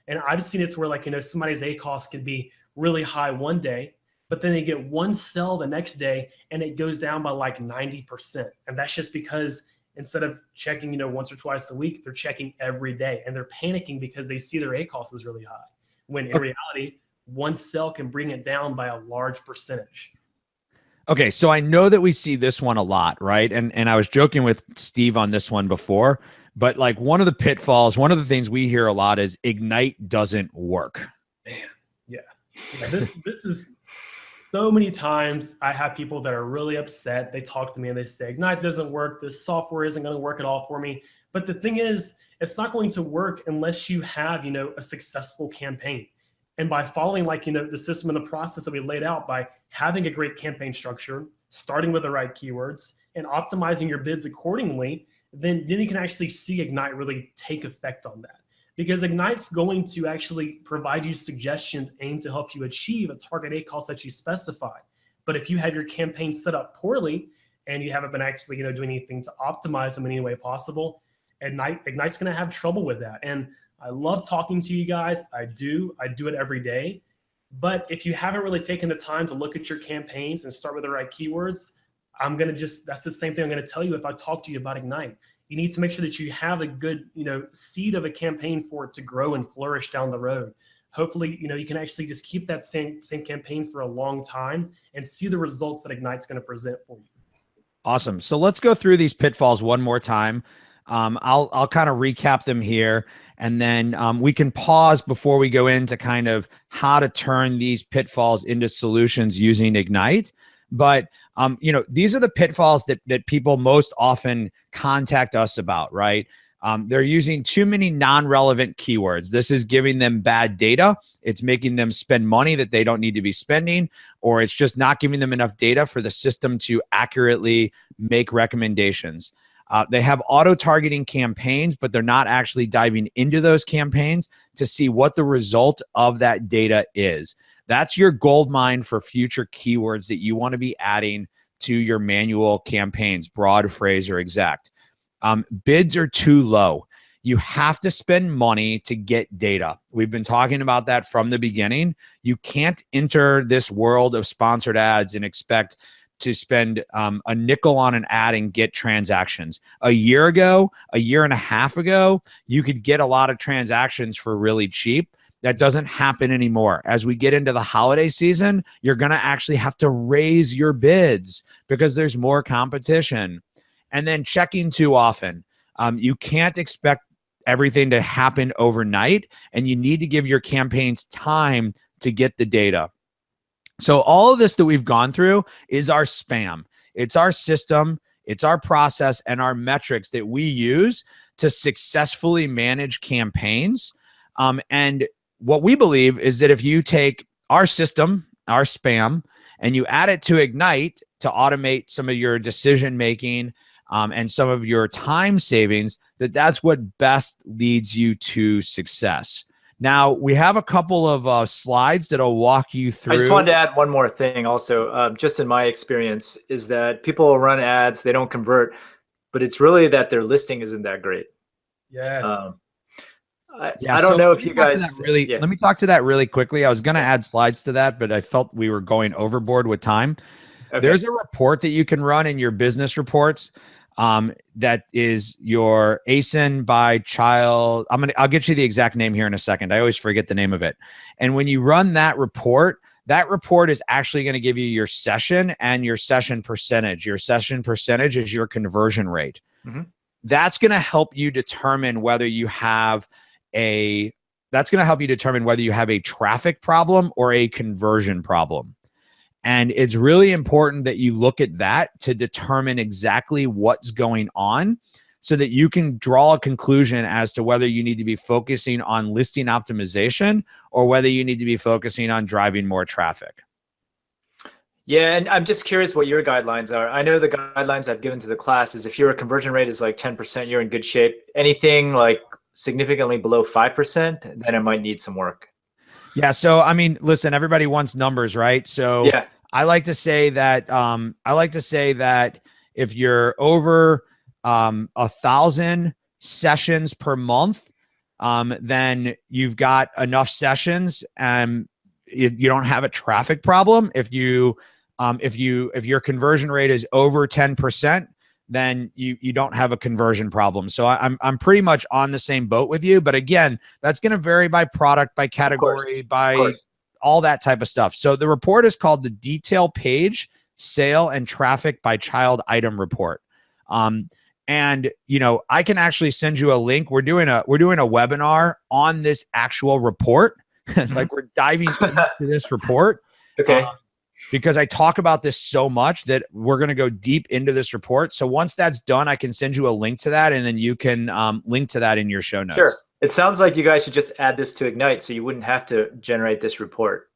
And I've seen it where, like, somebody's ACoS could be really high one day, but then they get one sell the next day and it goes down by like 90%. And that's just because instead of checking, once or twice a week, they're checking every day, and they're panicking because they see their ACoS is really high. When in reality, one sell can bring it down by a large percentage. Okay, so I know that we see this one a lot, right? And I was joking with Steve on this one before, but like one of the pitfalls, one of the things we hear a lot is Ignite doesn't work. Man, yeah. This is so many times I have people that are really upset. They talk to me and they say, Ignite doesn't work. This software isn't going to work at all for me. But the thing is, it's not going to work unless you have, a successful campaign. And by following the system and the process that we laid out, by having a great campaign structure, starting with the right keywords, and optimizing your bids accordingly, then you can actually see Ignite really take effect on that. Because Ignite's going to actually provide you suggestions aimed to help you achieve a target ACoS that you specify. But if you have your campaign set up poorly and you haven't been actually doing anything to optimize them in any way possible, Ignite's going to have trouble with that. And I love talking to you guys. I do it every day. But if you haven't really taken the time to look at your campaigns and start with the right keywords, that's the same thing I'm going to tell you if I talk to you about Ignite. You need to make sure that you have a good, seed of a campaign for it to grow and flourish down the road. Hopefully, you can actually just keep that same campaign for a long time and see the results that Ignite's going to present for you. Awesome. So let's go through these pitfalls one more time. I'll kind of recap them here, and then we can pause before we go into kind of how to turn these pitfalls into solutions using Ignite. But you know, these are the pitfalls that people most often contact us about, right? They're using too many non-relevant keywords. This is giving them bad data. It's making them spend money that they don't need to be spending, or it's just not giving them enough data for the system to accurately make recommendations. They have auto-targeting campaigns, but they're not actually diving into those campaigns to see what the result of that data is. That's your gold mine for future keywords that you want to be adding to your manual campaigns, broad, phrase, or exact. Bids are too low. You have to spend money to get data. We've been talking about that from the beginning. You can't enter this world of sponsored ads and expect to spend a nickel on an ad and get transactions. A year ago, a year and a half ago, you could get a lot of transactions for really cheap. That doesn't happen anymore. As we get into the holiday season, you're going to actually have to raise your bids because there's more competition. And then checking too often. You can't expect everything to happen overnight, and you need to give your campaigns time to get the data. So all of this that we've gone through is our spam. It's our system, it's our process, and our metrics that we use to successfully manage campaigns. And what we believe is that if you take our system, our spam, and you add it to Ignite to automate some of your decision-making and some of your time savings, that's what best leads you to success. Now, we have a couple of slides that'll walk you through. I just wanted to add one more thing also. Just in my experience is that people run ads, they don't convert, but it's really that their listing isn't that great. Yes. I don't know if you guys let me talk to that really quickly. I was going to add slides to that, but I felt we were going overboard with time. Okay. There's a report that you can run in your business reports. That is your ASIN by child. I'll get you the exact name here in a second. I always forget the name of it. And when you run that report is actually going to give you your session and your session percentage. Your session percentage is your conversion rate. Mm-hmm. That's going to help you determine whether you have a traffic problem or a conversion problem. And it's really important that you look at that to determine exactly what's going on so that you can draw a conclusion as to whether you need to be focusing on listing optimization or whether you need to be focusing on driving more traffic. Yeah, and I'm just curious what your guidelines are. I know the guidelines I've given to the class is if your conversion rate is like 10%, you're in good shape. Anything like significantly below 5%, then it might need some work. Yeah. So, I mean, listen, everybody wants numbers, right? So yeah. I like to say that if you're over 1,000 sessions per month, then you've got enough sessions and you don't have a traffic problem. If your conversion rate is over 10%, then you don't have a conversion problem. So I'm pretty much on the same boat with you. But again, that's going to vary by product, by category, by all that type of stuff. So the report is called the Detail Page Sale and Traffic by Child Item Report. And you know, I can actually send you a link. We're doing a webinar on this actual report. Like we're diving into this report. Okay. Because I talk about this so much that we're going to go deep into this report. So once that's done, I can send you a link to that, and then you can link to that in your show notes. Sure. It sounds like you guys should just add this to Ignite so you wouldn't have to generate this report.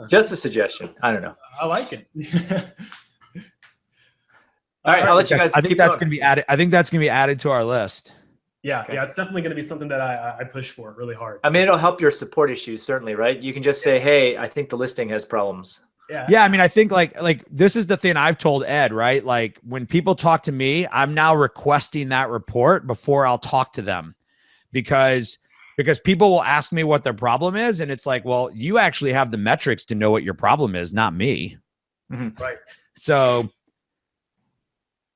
Just a suggestion. I don't know. I like it. All right, I'll let you guys. I think that's going to be added. I think that's going to be added to our list. Yeah, yeah, it's definitely going to be something that I push for really hard. I mean, it'll help your support issues, certainly, right? You can just say, hey, I think the listing has problems. Yeah, I mean, I think like this is the thing I've told Ed, right? Like when people talk to me, I'm now requesting that report before I'll talk to them because people will ask me what their problem is. And it's like, well, you actually have the metrics to know what your problem is, not me. Mm-hmm. Right. So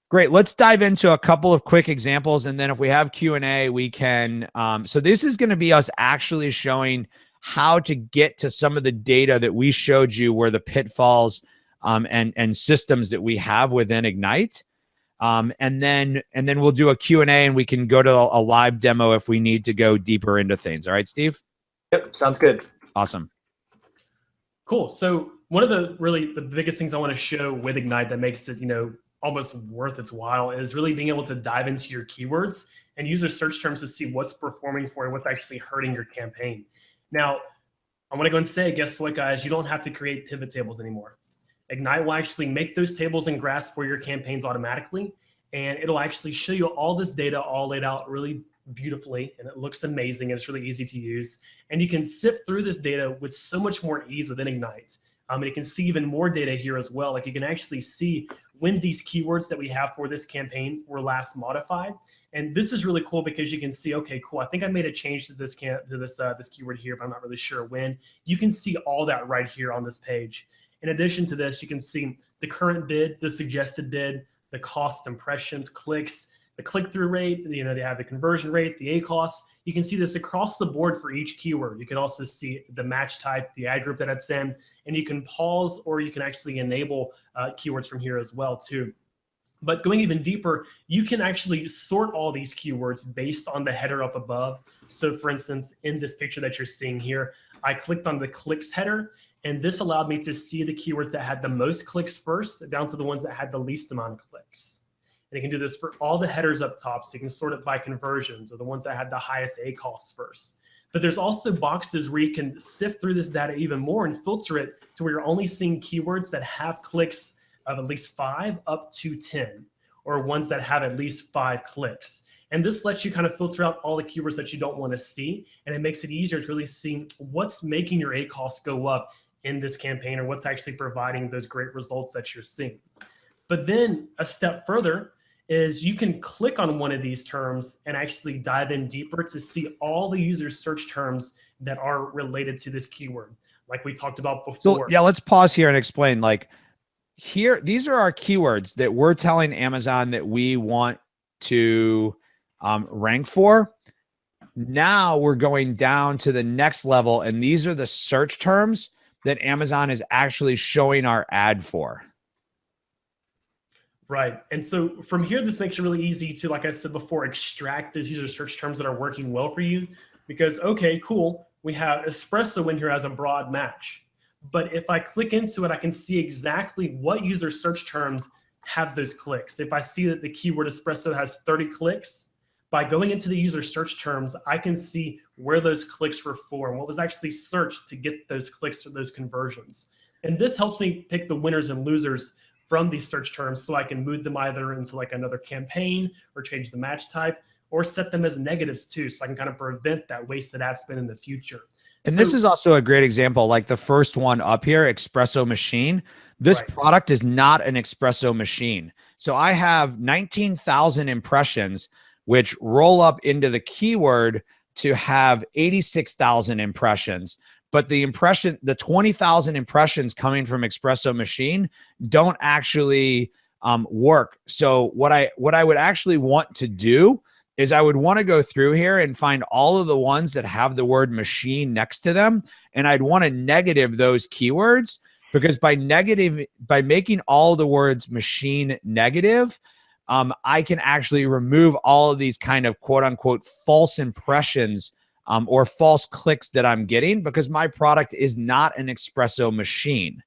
great. Let's dive into a couple of quick examples. And then if we have Q&A, we can, so this is going to be us actually showing how to get to some of the data that we showed you where the pitfalls and systems that we have within Ignite. And then we'll do a Q&A and we can go to a live demo if we need to go deeper into things. All right, Steve? Yep. Sounds good. Awesome. Cool. So one of the biggest things I want to show with Ignite that makes it, almost worth its while is really being able to dive into your keywords and use their search terms to see what's performing for you, what's actually hurting your campaign. Now, I want to go and say, guess what, guys? You don't have to create pivot tables anymore. Ignite will actually make those tables and graphs for your campaigns automatically, and it'll actually show you all this data all laid out really beautifully, and it looks amazing, and it's really easy to use. And you can sift through this data with so much more ease within Ignite. And you can see even more data here as well. Like you can actually see when these keywords that we have for this campaign were last modified. And this is really cool because you can see, okay, cool. I think I made a change to this keyword here, but I'm not really sure when. You can see all that right here on this page. In addition to this, you can see the current bid, the suggested bid, the cost, impressions, clicks, the click-through rate, they have the conversion rate, the ACoS. You can see this across the board for each keyword. You can also see the match type, the ad group that it's in, and you can pause or you can actually enable keywords from here as well too. But going even deeper, you can actually sort all these keywords based on the header up above. So for instance, in this picture that you're seeing here, I clicked on the clicks header, and this allowed me to see the keywords that had the most clicks first down to the ones that had the least amount of clicks. And you can do this for all the headers up top. So you can sort it by conversions or the ones that had the highest ACoS first. But there's also boxes where you can sift through this data even more and filter it to where you're only seeing keywords that have clicks of at least 5 up to 10, or ones that have at least 5 clicks. And this lets you kind of filter out all the keywords that you don't want to see. And it makes it easier to really see what's making your ACoS go up in this campaign or what's actually providing those great results that you're seeing. But then a step further is you can click on one of these terms and actually dive in deeper to see all the user search terms that are related to this keyword, like we talked about before. So yeah, let's pause here and explain. Like here, these are our keywords that we're telling Amazon that we want to rank for. Now we're going down to the next level, and these are the search terms that Amazon is actually showing our ad for. Right. And so from here, this makes it really easy to, like I said before, extract those user search terms that are working well for you. Because, okay, cool, we have espresso in here as a broad match. But if I click into it, I can see exactly what user search terms have those clicks. If I see that the keyword espresso has 30 clicks, by going into the user search terms, I can see where those clicks were for and what was actually searched to get those clicks or those conversions. And this helps me pick the winners and losers from these search terms so I can move them either into like another campaign or change the match type or set them as negatives too, so I can kind of prevent that wasted ad spend in the future. And this is also a great example, like the first one up here, espresso machine. This product is not an espresso machine. So I have 19,000 impressions, which roll up into the keyword to have 86,000 impressions. But the 20,000 impressions coming from espresso machine don't actually work. So what I would actually want to do is I would want to go through here and find all of the ones that have the word machine next to them. And I'd want to negative those keywords, because by making all the words machine negative, I can actually remove all of these kind of quote unquote false impressions or false clicks that I'm getting, because my product is not an espresso machine.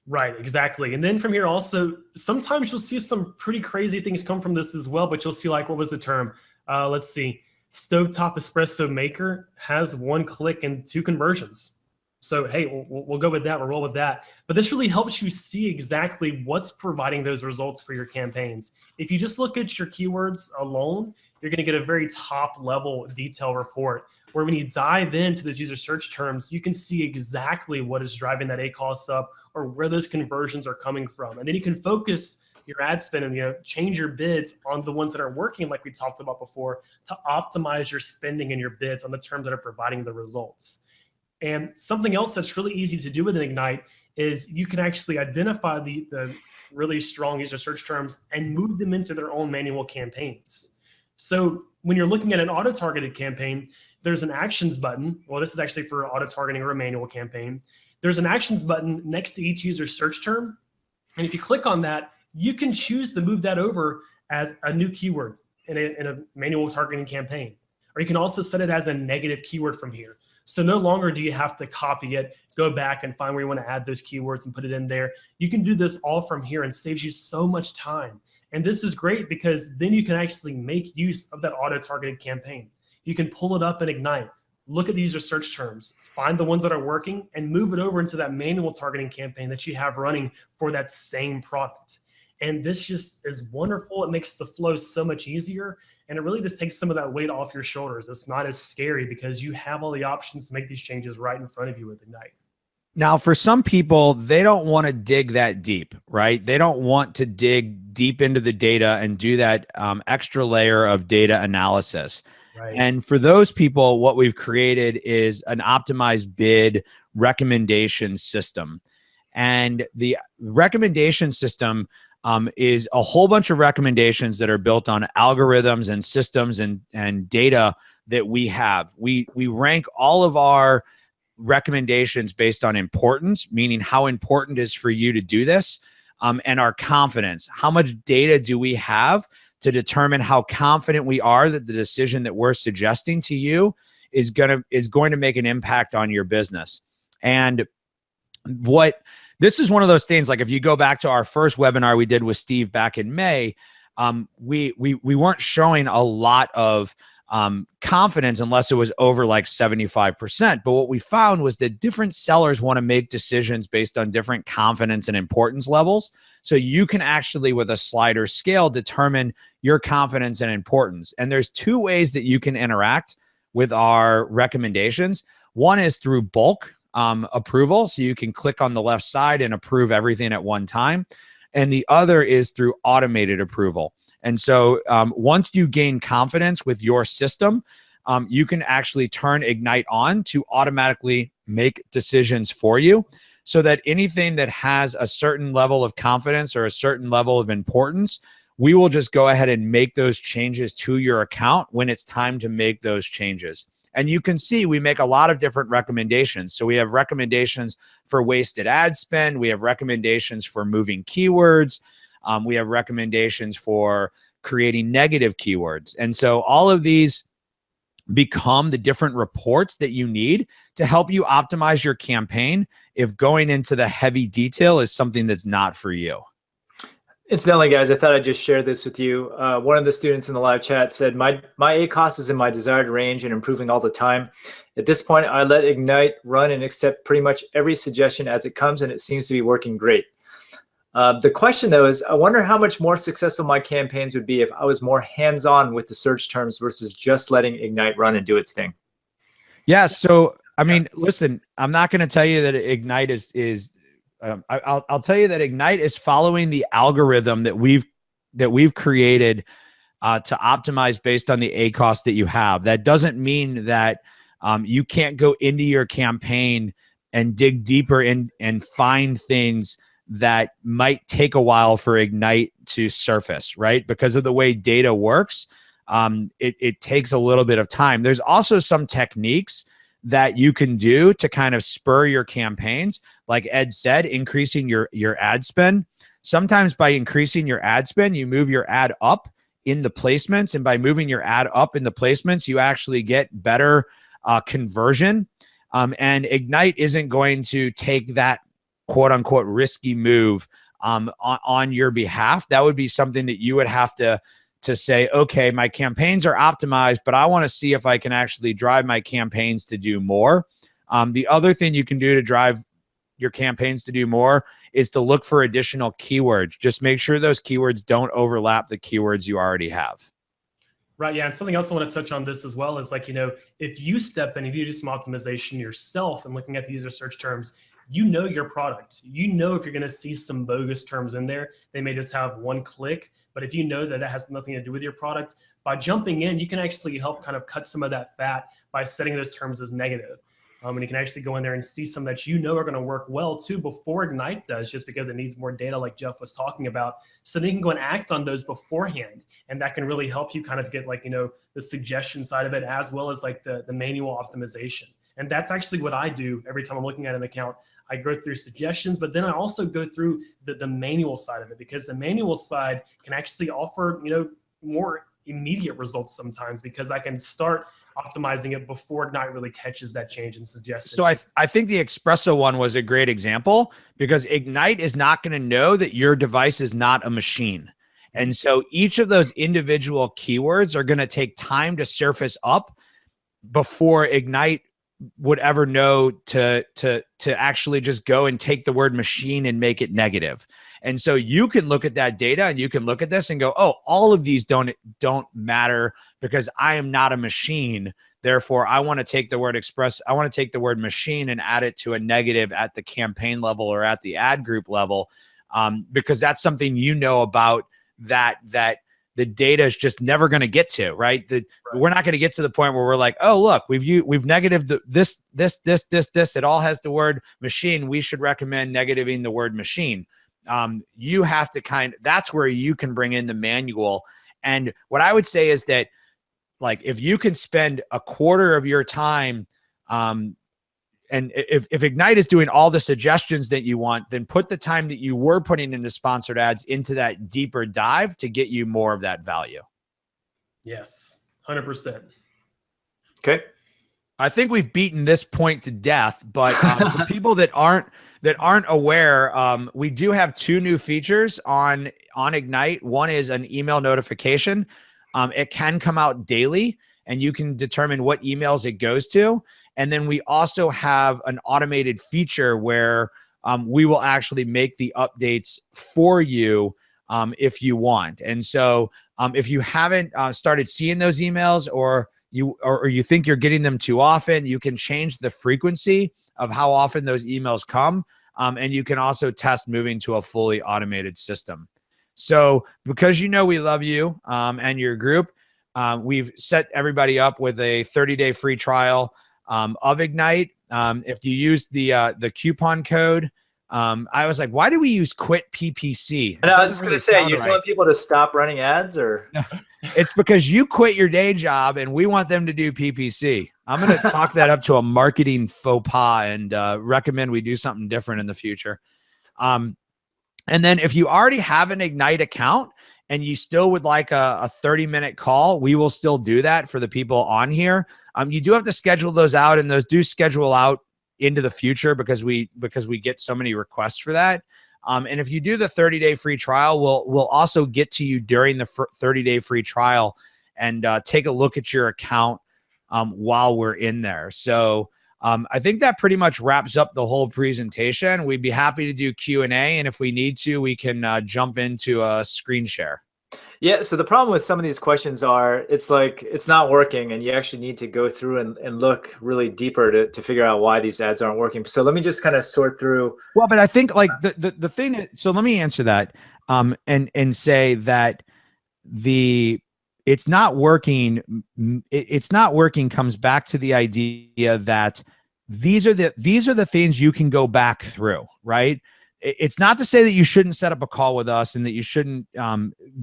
Right, exactly. And then from here also, sometimes you'll see some pretty crazy things come from this as well, but you'll see like, what was the term? Let's see. Stovetop espresso maker has 1 click and 2 conversions. So, hey, we'll go with that. We'll roll with that. But this really helps you see exactly what's providing those results for your campaigns. If you just look at your keywords alone, you're going to get a very top level detail report where when you dive into those user search terms, you can see exactly what is driving that ACoS up or where those conversions are coming from. And then you can focus your ad spend and change your bids on the ones that are working, like we talked about before, to optimize your spending and your bids on the terms that are providing the results. And something else that's really easy to do with an Ignite is you can actually identify the really strong user search terms and move them into their own manual campaigns. So when you're looking at an auto-targeted campaign, there's an actions button. Well, this is actually for auto-targeting or a manual campaign. There's an actions button next to each user search term. And if you click on that, you can choose to move that over as a new keyword in a manual targeting campaign. Or you can also set it as a negative keyword from here. So no longer do you have to copy it, go back and find where you want to add those keywords and put it in there. You can do this all from here and saves you so much time. And this is great because then you can actually make use of that auto-targeted campaign. You can pull it up in Ignite, look at the user search terms, find the ones that are working, and move it over into that manual targeting campaign that you have running for that same product. And this just is wonderful. It makes the flow so much easier, and it really just takes some of that weight off your shoulders. It's not as scary because you have all the options to make these changes right in front of you with Ignite. Now, for some people, they don't want to dig that deep, right? They don't want to dig deep into the data and do that extra layer of data analysis. Right. And for those people, what we've created is an optimized bid recommendation system. And the recommendation system is a whole bunch of recommendations that are built on algorithms and systems and data that we have. We rank all of our recommendations based on importance, meaning how important it is for you to do this, and our confidence. How much data do we have to determine how confident we are that the decision that we're suggesting to you is going to make an impact on your business? And this is one of those things, like if you go back to our first webinar we did with Steve back in May, we weren't showing a lot of confidence unless it was over like 75%. But what we found was that different sellers want to make decisions based on different confidence and importance levels. So you can actually, with a slider scale, determine your confidence and importance. And there's two ways that you can interact with our recommendations. One is through bulk approval. So you can click on the left side and approve everything at one time. And the other is through automated approval. And so once you gain confidence with your system, you can actually turn Ignite on to automatically make decisions for you, so that anything that has a certain level of confidence or a certain level of importance, we will just go ahead and make those changes to your account when it's time to make those changes. And you can see we make a lot of different recommendations. So we have recommendations for wasted ad spend. We have recommendations for moving keywords. We have recommendations for creating negative keywords. And so all of these become the different reports that you need to help you optimize your campaign if going into the heavy detail is something that's not for you. Incidentally, guys, I thought I'd just share this with you. One of the students in the live chat said, my ACoS is in my desired range and improving all the time. At this point, I let Ignite run and accept pretty much every suggestion as it comes, and it seems to be working great. The question, though, is I wonder how much more successful my campaigns would be if I was more hands-on with the search terms versus just letting Ignite run and do its thing. Yeah, so, I mean, listen, I'm not going to tell you that Ignite I'll tell you that Ignite is following the algorithm that we've created to optimize based on the ACoS that you have. That doesn't mean that you can't go into your campaign and dig deeper and find things that might take a while for Ignite to surface, right? Because of the way data works, it takes a little bit of time. There's also some techniques that you can do to kind of spur your campaigns. Like Ed said, increasing your ad spend. Sometimes by increasing your ad spend, you move your ad up in the placements. And by moving your ad up in the placements, you actually get better conversion. And Ignite isn't going to take that quote unquote risky move on your behalf. That would be something that you would have to say, okay, my campaigns are optimized, but I want to see if I can actually drive my campaigns to do more. The other thing you can do to drive your campaigns to do more is to look for additional keywords. Just make sure those keywords don't overlap the keywords you already have. Right, yeah, and something else I want to touch on this as well is, like, if you step in and you do some optimization yourself and looking at the user search terms, you know your product. You know if you're going to see some bogus terms in there, they may just have one click. But if you know that that has nothing to do with your product, by jumping in, you can actually help kind of cut some of that fat by setting those terms as negative. And you can actually go in there and see some that you know are going to work well too before Ignite does, just because it needs more data like Jeff was talking about. So then you can go and act on those beforehand. And that can really help you kind of get, like, the suggestion side of it, as well as like the manual optimization. And that's actually what I do every time I'm looking at an account. I go through suggestions, but then I also go through the manual side of it, because the manual side can actually offer, more immediate results sometimes, because I can start optimizing it before Ignite really catches that change and suggests So I think the espresso one was a great example because Ignite is not going to know that your device is not a machine. And so each of those individual keywords are going to take time to surface up before Ignite would ever know to actually just go and take the word machine and make it negative. And so you can look at that data and you can look at this and go, oh, all of these don't matter because I am not a machine. Therefore, I want to take the word express. I want to take the word machine and add it to a negative at the campaign level or at the ad group level, because that's something you know about that the data is just never going to get to, right? We're not going to get to the point where we're like, oh, look, we've negative this. It all has the word machine. We should recommend negativing the word machine. You have to that's where you can bring in the manual. And what I would say is that, like, if you can spend a quarter of your time, and if Ignite is doing all the suggestions that you want, then put the time that you were putting into sponsored ads into that deeper dive to get you more of that value. Yes, 100%. Okay. I think we've beaten this point to death, but for people that aren't aware, we do have 2 new features on Ignite. One is an email notification. It can come out daily, and you can determine what emails it goes to. And then we also have an automated feature where we will actually make the updates for you if you want. And so if you haven't started seeing those emails, or you think you're getting them too often, you can change the frequency of how often those emails come. And you can also test moving to a fully automated system. So because we love you and your group, we've set everybody up with a 30-day free trial of Ignite. If you use the coupon code, I was like, why do we use quit PPC? And I was just going to say, you're telling people to stop running ads, or? No, it's because you quit your day job and we want them to do PPC. I'm going to talk that up to a marketing faux pas and recommend we do something different in the future. And then if you already have an Ignite account and you still would like a 30-minute call, we will still do that for the people on here. You do have to schedule those out, and those do schedule out into the future because we get so many requests for that. And if you do the 30-day free trial, we'll also get to you during the 30-day free trial and take a look at your account while we're in there. So I think that pretty much wraps up the whole presentation. We'd be happy to do Q&A, and if we need to, we can jump into a screen share. Yeah, so the problem with some of these questions are, it's like, it's not working, and you actually need to go through and look really deeper to figure out why these ads aren't working. So let me just kind of sort through. Well, but I think like the thing, so let me answer that and say that it's not working comes back to the idea that these are the things you can go back through, right? It's not to say that you shouldn't set up a call with us and that you shouldn't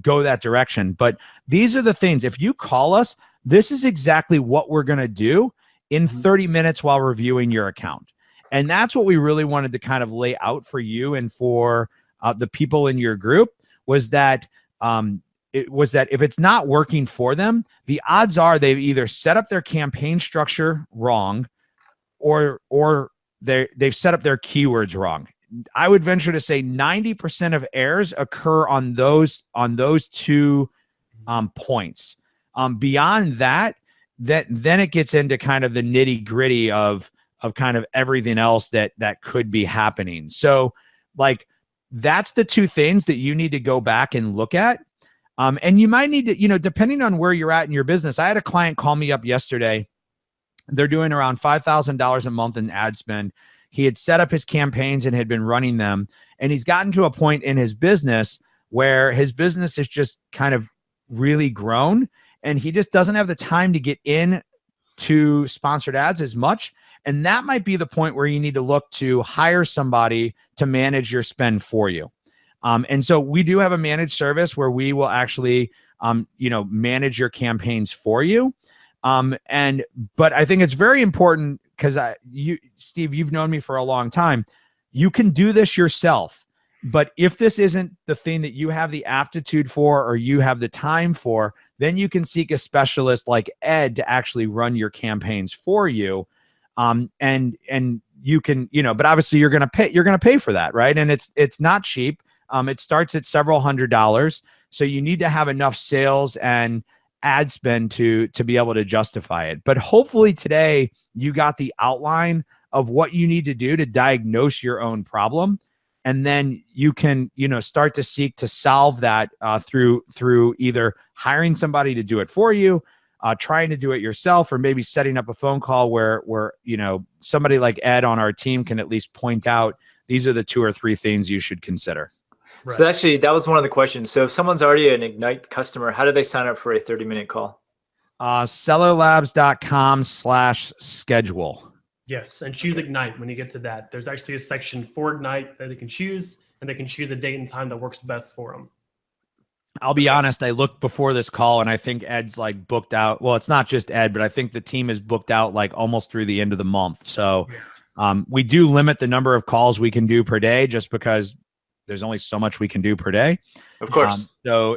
go that direction, but these are the things. If you call us, this is exactly what we're going to do in 30 minutes while reviewing your account. And that's what we really wanted to kind of lay out for you and for the people in your group, was that if it's not working for them, the odds are they've either set up their campaign structure wrong or they've set up their keywords wrong. I would venture to say 90% of errors occur on those 2 points. Beyond that, then it gets into kind of the nitty gritty of kind of everything else that could be happening. So like, that's the 2 things that you need to go back and look at. And you might need to, depending on where you're at in your business. I had a client call me up yesterday. They're doing around $5,000 a month in ad spend. He had set up his campaigns and had been running them. And he's gotten to a point in his business where his business is just kind of really grown. And he just doesn't have the time to get in to sponsored ads as much. And that might be the point where you need to look to hire somebody to manage your spend for you. And so we do have a managed service where we will actually, manage your campaigns for you. But I think it's very important, because Steve, you've known me for a long time. You can do this yourself. But if this isn't the thing that you have the aptitude for or you have the time for, then you can seek a specialist like Ed to actually run your campaigns for you. And you can, but obviously you're going to pay for that, right? And it's not cheap. It starts at several $100s. So you need to have enough sales and ad spend to be able to justify it. But hopefully today you got the outline of what you need to do to diagnose your own problem. And then you can, start to seek to solve that through either hiring somebody to do it for you, trying to do it yourself, or maybe setting up a phone call where somebody like Ed on our team can at least point out these are the 2 or 3 things you should consider. Right. So actually, that was one of the questions. So if someone's already an Ignite customer, how do they sign up for a 30-minute call? sellerlabs.com/schedule. Yes, and choose Ignite when you get to that. There's actually a section for Ignite that they can choose, and they can choose a date and time that works best for them. I'll be honest, I looked before this call and I think Ed's like booked out. Well, it's not just Ed, but I think the team is booked out like almost through the end of the month. So we do limit the number of calls we can do per day just because there's only so much we can do per day. Of course. So,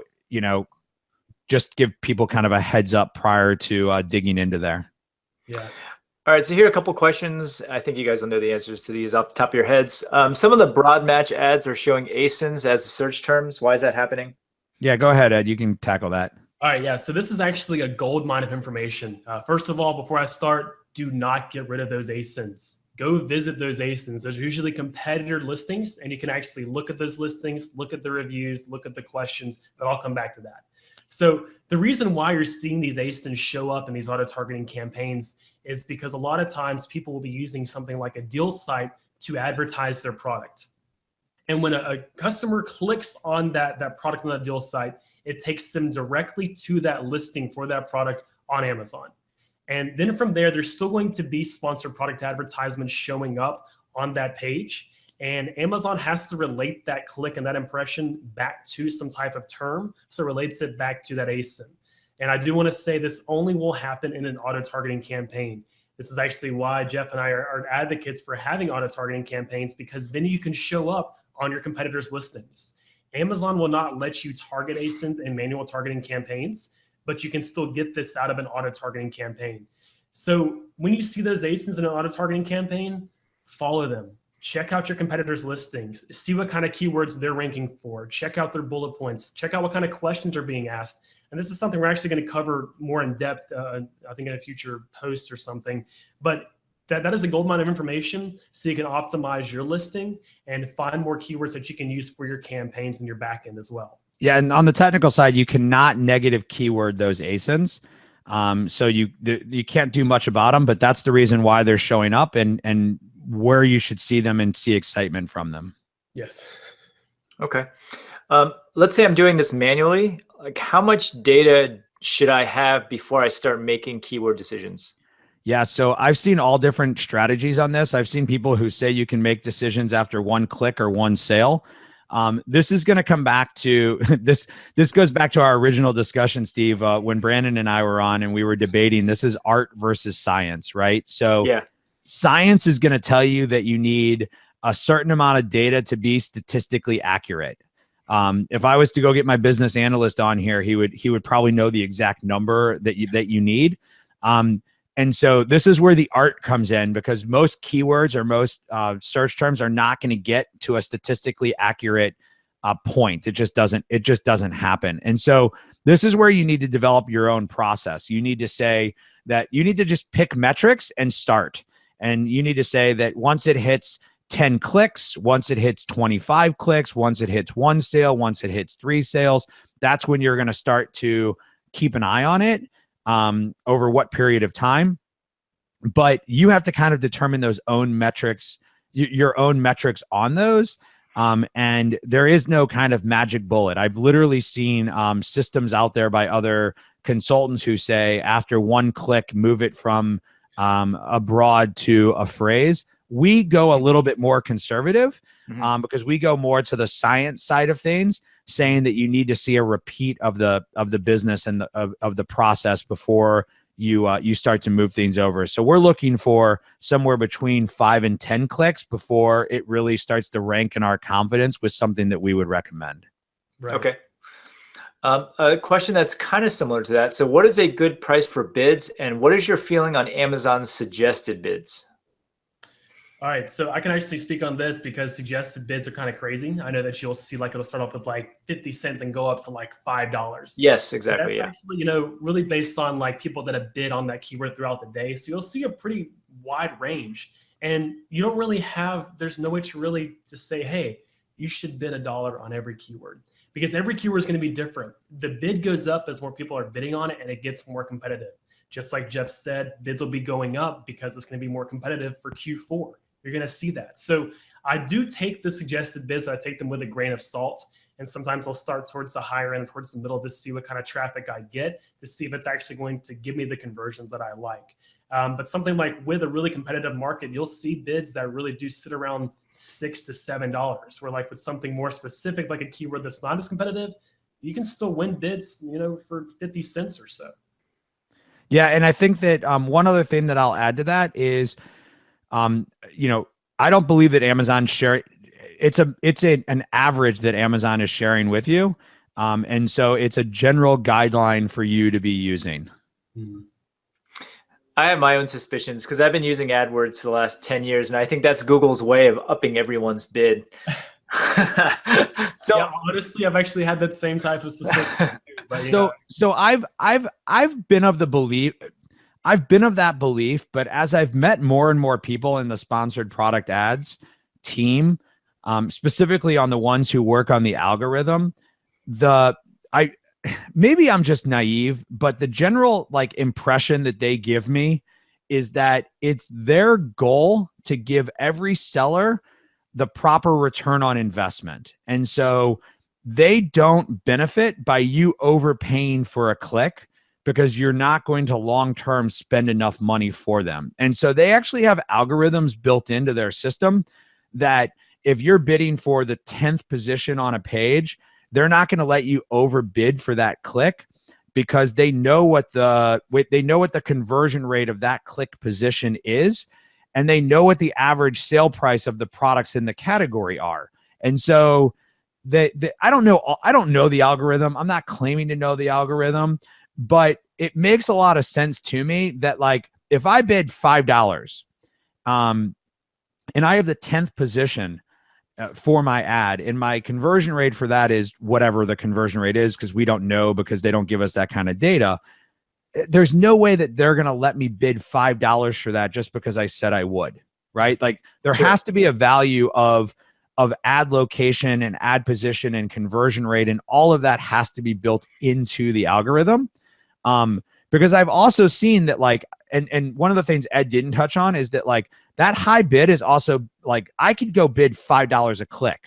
just give people kind of a heads up prior to digging into there. Yeah. All right, so here are a couple questions. I think you guys will know the answers to these off the top of your heads. Some of the broad match ads are showing ASINs as search terms. Why is that happening? Yeah, go ahead, Ed. You can tackle that. All right, yeah. So this is actually a gold mine of information. First of all, before I start, do not get rid of those ASINs. Go visit those ASINs. Those are usually competitor listings, and you can actually look at those listings, look at the reviews, look at the questions, but I'll come back to that. So the reason why you're seeing these ASINs show up in these auto-targeting campaigns is because a lot of times people will be using something like a deal site to advertise their product. And when a customer clicks on that product on that deal site, it takes them directly to that listing for that product on Amazon. And then from there, there's still going to be sponsored product advertisements showing up on that page. And Amazon has to relate that click and that impression back to some type of term. So it relates it back to that ASIN. And I do want to say this only will happen in an auto-targeting campaign. This is actually why Jeff and I are advocates for having auto-targeting campaigns, because then you can show up on your competitors' listings. Amazon will not let you target ASINs in manual targeting campaigns, but you can still get this out of an auto-targeting campaign. So when you see those ASINs in an auto-targeting campaign, follow them. Check out your competitors' listings. See what kind of keywords they're ranking for. Check out their bullet points. Check out what kind of questions are being asked. And this is something we're actually going to cover more in depth, I think in a future post or something. But that is a gold mine of information, so you can optimize your listing and find more keywords that you can use for your campaigns and your backend as well. Yeah, and on the technical side, you cannot negative keyword those ASINs. So you can't do much about them, but that's the reason why they're showing up and where you should see them and see excitement from them. Yes. Okay. Let's say I'm doing this manually. Like, how much data should I have before I start making keyword decisions? Yeah, so I've seen all different strategies on this. I've seen people who say you can make decisions after one click or one sale. This is going to come back to this. This goes back to our original discussion, Steve, when Brandon and I were on and we were debating. This is art versus science, right? So yeah. Science is going to tell you that you need a certain amount of data to be statistically accurate. If I was to go get my business analyst on here, he would probably know the exact number that you need. And so this is where the art comes in, because most keywords or most search terms are not going to get to a statistically accurate point. It just doesn't happen. And so this is where you need to develop your own process. You need to say that you need to just pick metrics and start. And you need to say that once it hits 10 clicks, once it hits 25 clicks, once it hits 1 sale, once it hits 3 sales, that's when you're going to start to keep an eye on it. Over what period of time, but you have to kind of determine those own metrics, your own metrics on those. And there is no kind of magic bullet. I've literally seen systems out there by other consultants who say after 1 click, move it from a broad to a phrase. We go a little bit more conservative because we go more to the science side of things, saying that you need to see a repeat of the business and of the process before you start to move things over. So we're looking for somewhere between 5 and 10 clicks before it really starts to rank in our confidence with something that we would recommend. Right. Okay. A question that's kind of similar to that. So what is a good price for bids, and what is your feeling on Amazon's suggested bids? All right, so I can actually speak on this because suggested bids are kind of crazy. I know that you'll see like it'll start off with like 50 cents and go up to like $5. Yes, exactly. That's Yeah. actually, really based on like people that have bid on that keyword throughout the day. So you'll see a pretty wide range. And you don't really there's no way to really just say, hey, you should bid $1 on every keyword, because every keyword is going to be different. The bid goes up as more people are bidding on it and it gets more competitive. Just like Jeff said, bids will be going up because it's going to be more competitive for Q4. You're going to see that. So I do take the suggested bids, but I take them with a grain of salt. And sometimes I'll start towards the higher end, towards the middle, to see what kind of traffic I get, to see if it's actually going to give me the conversions that I like. But something like with a really competitive market, you'll see bids that really do sit around $6 to $7. Where like with something more specific, like a keyword that's not as competitive, you can still win bids, for 50 cents or so. Yeah, and I think that one other thing that I'll add to that is, I don't believe that Amazon share. It's an average that Amazon is sharing with you, and so it's a general guideline for you to be using. I have my own suspicions because I've been using AdWords for the last 10 years, and I think that's Google's way of upping everyone's bid. Yeah, honestly, I've actually had that same type of suspicion. But, so I've been of the belief. I've been of that belief, but as I've met more and more people in the sponsored product ads team, specifically on the ones who work on the algorithm, maybe I'm just naive, but the general like impression that they give me is that it's their goal to give every seller the proper return on investment. And so they don't benefit by you overpaying for a click, because you're not going to long-term spend enough money for them. And so they actually have algorithms built into their system that if you're bidding for the 10th position on a page, they're not going to let you overbid for that click, because they know what the conversion rate of that click position is, and they know what the average sale price of the products in the category are. And so I don't know the algorithm. I'm not claiming to know the algorithm, but it makes a lot of sense to me that like if I bid $5, and I have the 10th position for my ad, and my conversion rate for that is whatever the conversion rate is, because we don't know, because they don't give us that kind of data. There's no way that they're going to let me bid $5 for that just because I said I would, right? Like there has to be a value of ad location and ad position and conversion rate, and all of that has to be built into the algorithm. Because I've also seen that like, and one of the things Ed didn't touch on is that like that high bid is also like, I could go bid $5 a click.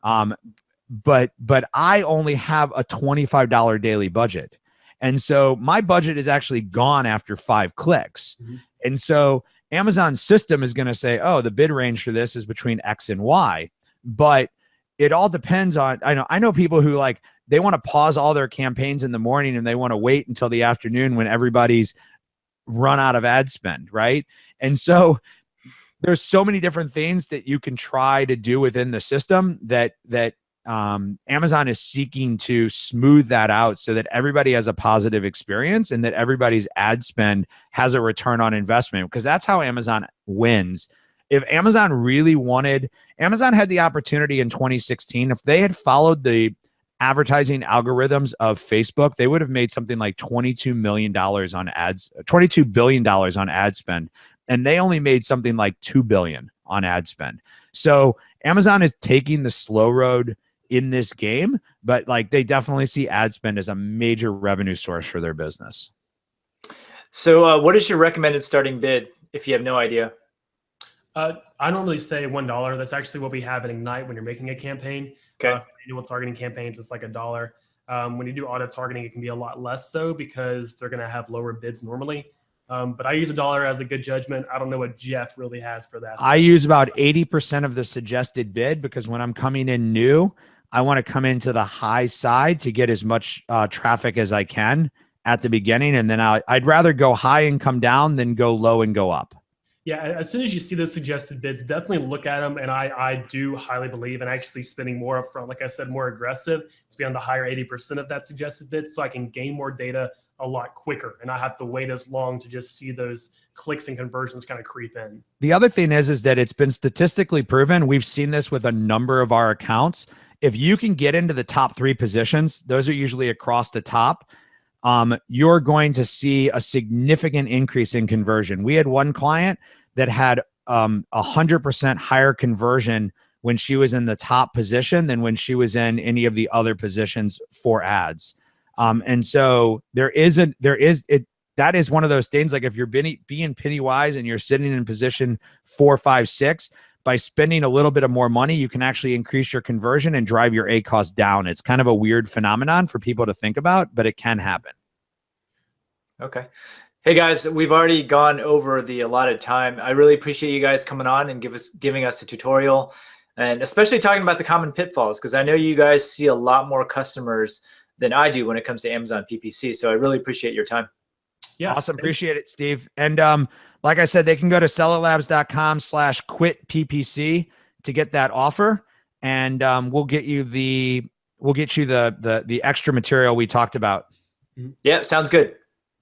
But I only have a $25 daily budget. And so my budget is actually gone after 5 clicks. Mm-hmm. And so Amazon's system is going to say, oh, the bid range for this is between X and Y, but it all depends on, I know people who like, they want to pause all their campaigns in the morning and they want to wait until the afternoon when everybody's run out of ad spend, right? And so there's so many different things that you can try to do within the system that Amazon is seeking to smooth that out so that everybody has a positive experience and that everybody's ad spend has a return on investment, because that's how Amazon wins. If Amazon really wanted, Amazon had the opportunity in 2016, if they had followed the advertising algorithms of Facebook, they would have made something like $22 million on ads, $22 billion on ad spend. And they only made something like $2 billion on ad spend. So Amazon is taking the slow road in this game, but like they definitely see ad spend as a major revenue source for their business. So what is your recommended starting bid if you have no idea? I normally say $1. That's actually what we have at Ignite when you're making a campaign. Okay. For manual targeting campaigns, it's like $1. When you do auto targeting, it can be a lot less so because they're going to have lower bids normally. But I use $1 as a good judgment. I don't know what Jeff really has for that. I use about 80% of the suggested bid because when I'm coming in new, I want to come into the high side to get as much traffic as I can at the beginning, and then I'd rather go high and come down than go low and go up. Yeah, as soon as you see those suggested bids, definitely look at them. And I do highly believe in actually spending more upfront, like I said, more aggressive to be on the higher 80% of that suggested bid, so I can gain more data a lot quicker and I have to wait as long to just see those clicks and conversions kind of creep in. The other thing is that it's been statistically proven. We've seen this with a number of our accounts. If you can get into the top 3 positions, those are usually across the top, you're going to see a significant increase in conversion. We had one client that had 100% higher conversion when she was in the top position than when she was in any of the other positions for ads. And so that is one of those things. Like if you're being penny wise and you're sitting in position 4, 5, 6, by spending a little bit of more money, you can actually increase your conversion and drive your ACoS down. It's kind of a weird phenomenon for people to think about, but it can happen. Okay. Hey guys, we've already gone over the allotted time. I really appreciate you guys coming on and giving us a tutorial, and especially talking about the common pitfalls, because I know you guys see a lot more customers than I do when it comes to Amazon PPC. So I really appreciate your time. Yeah. Awesome. Appreciate it, Steve. And like I said, they can go to sellerlabs.com/quitppc to get that offer. And we'll get you the extra material we talked about. Yeah, sounds good.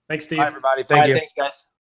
Thanks, Steve. Bye, everybody. Thank you. Thanks, guys.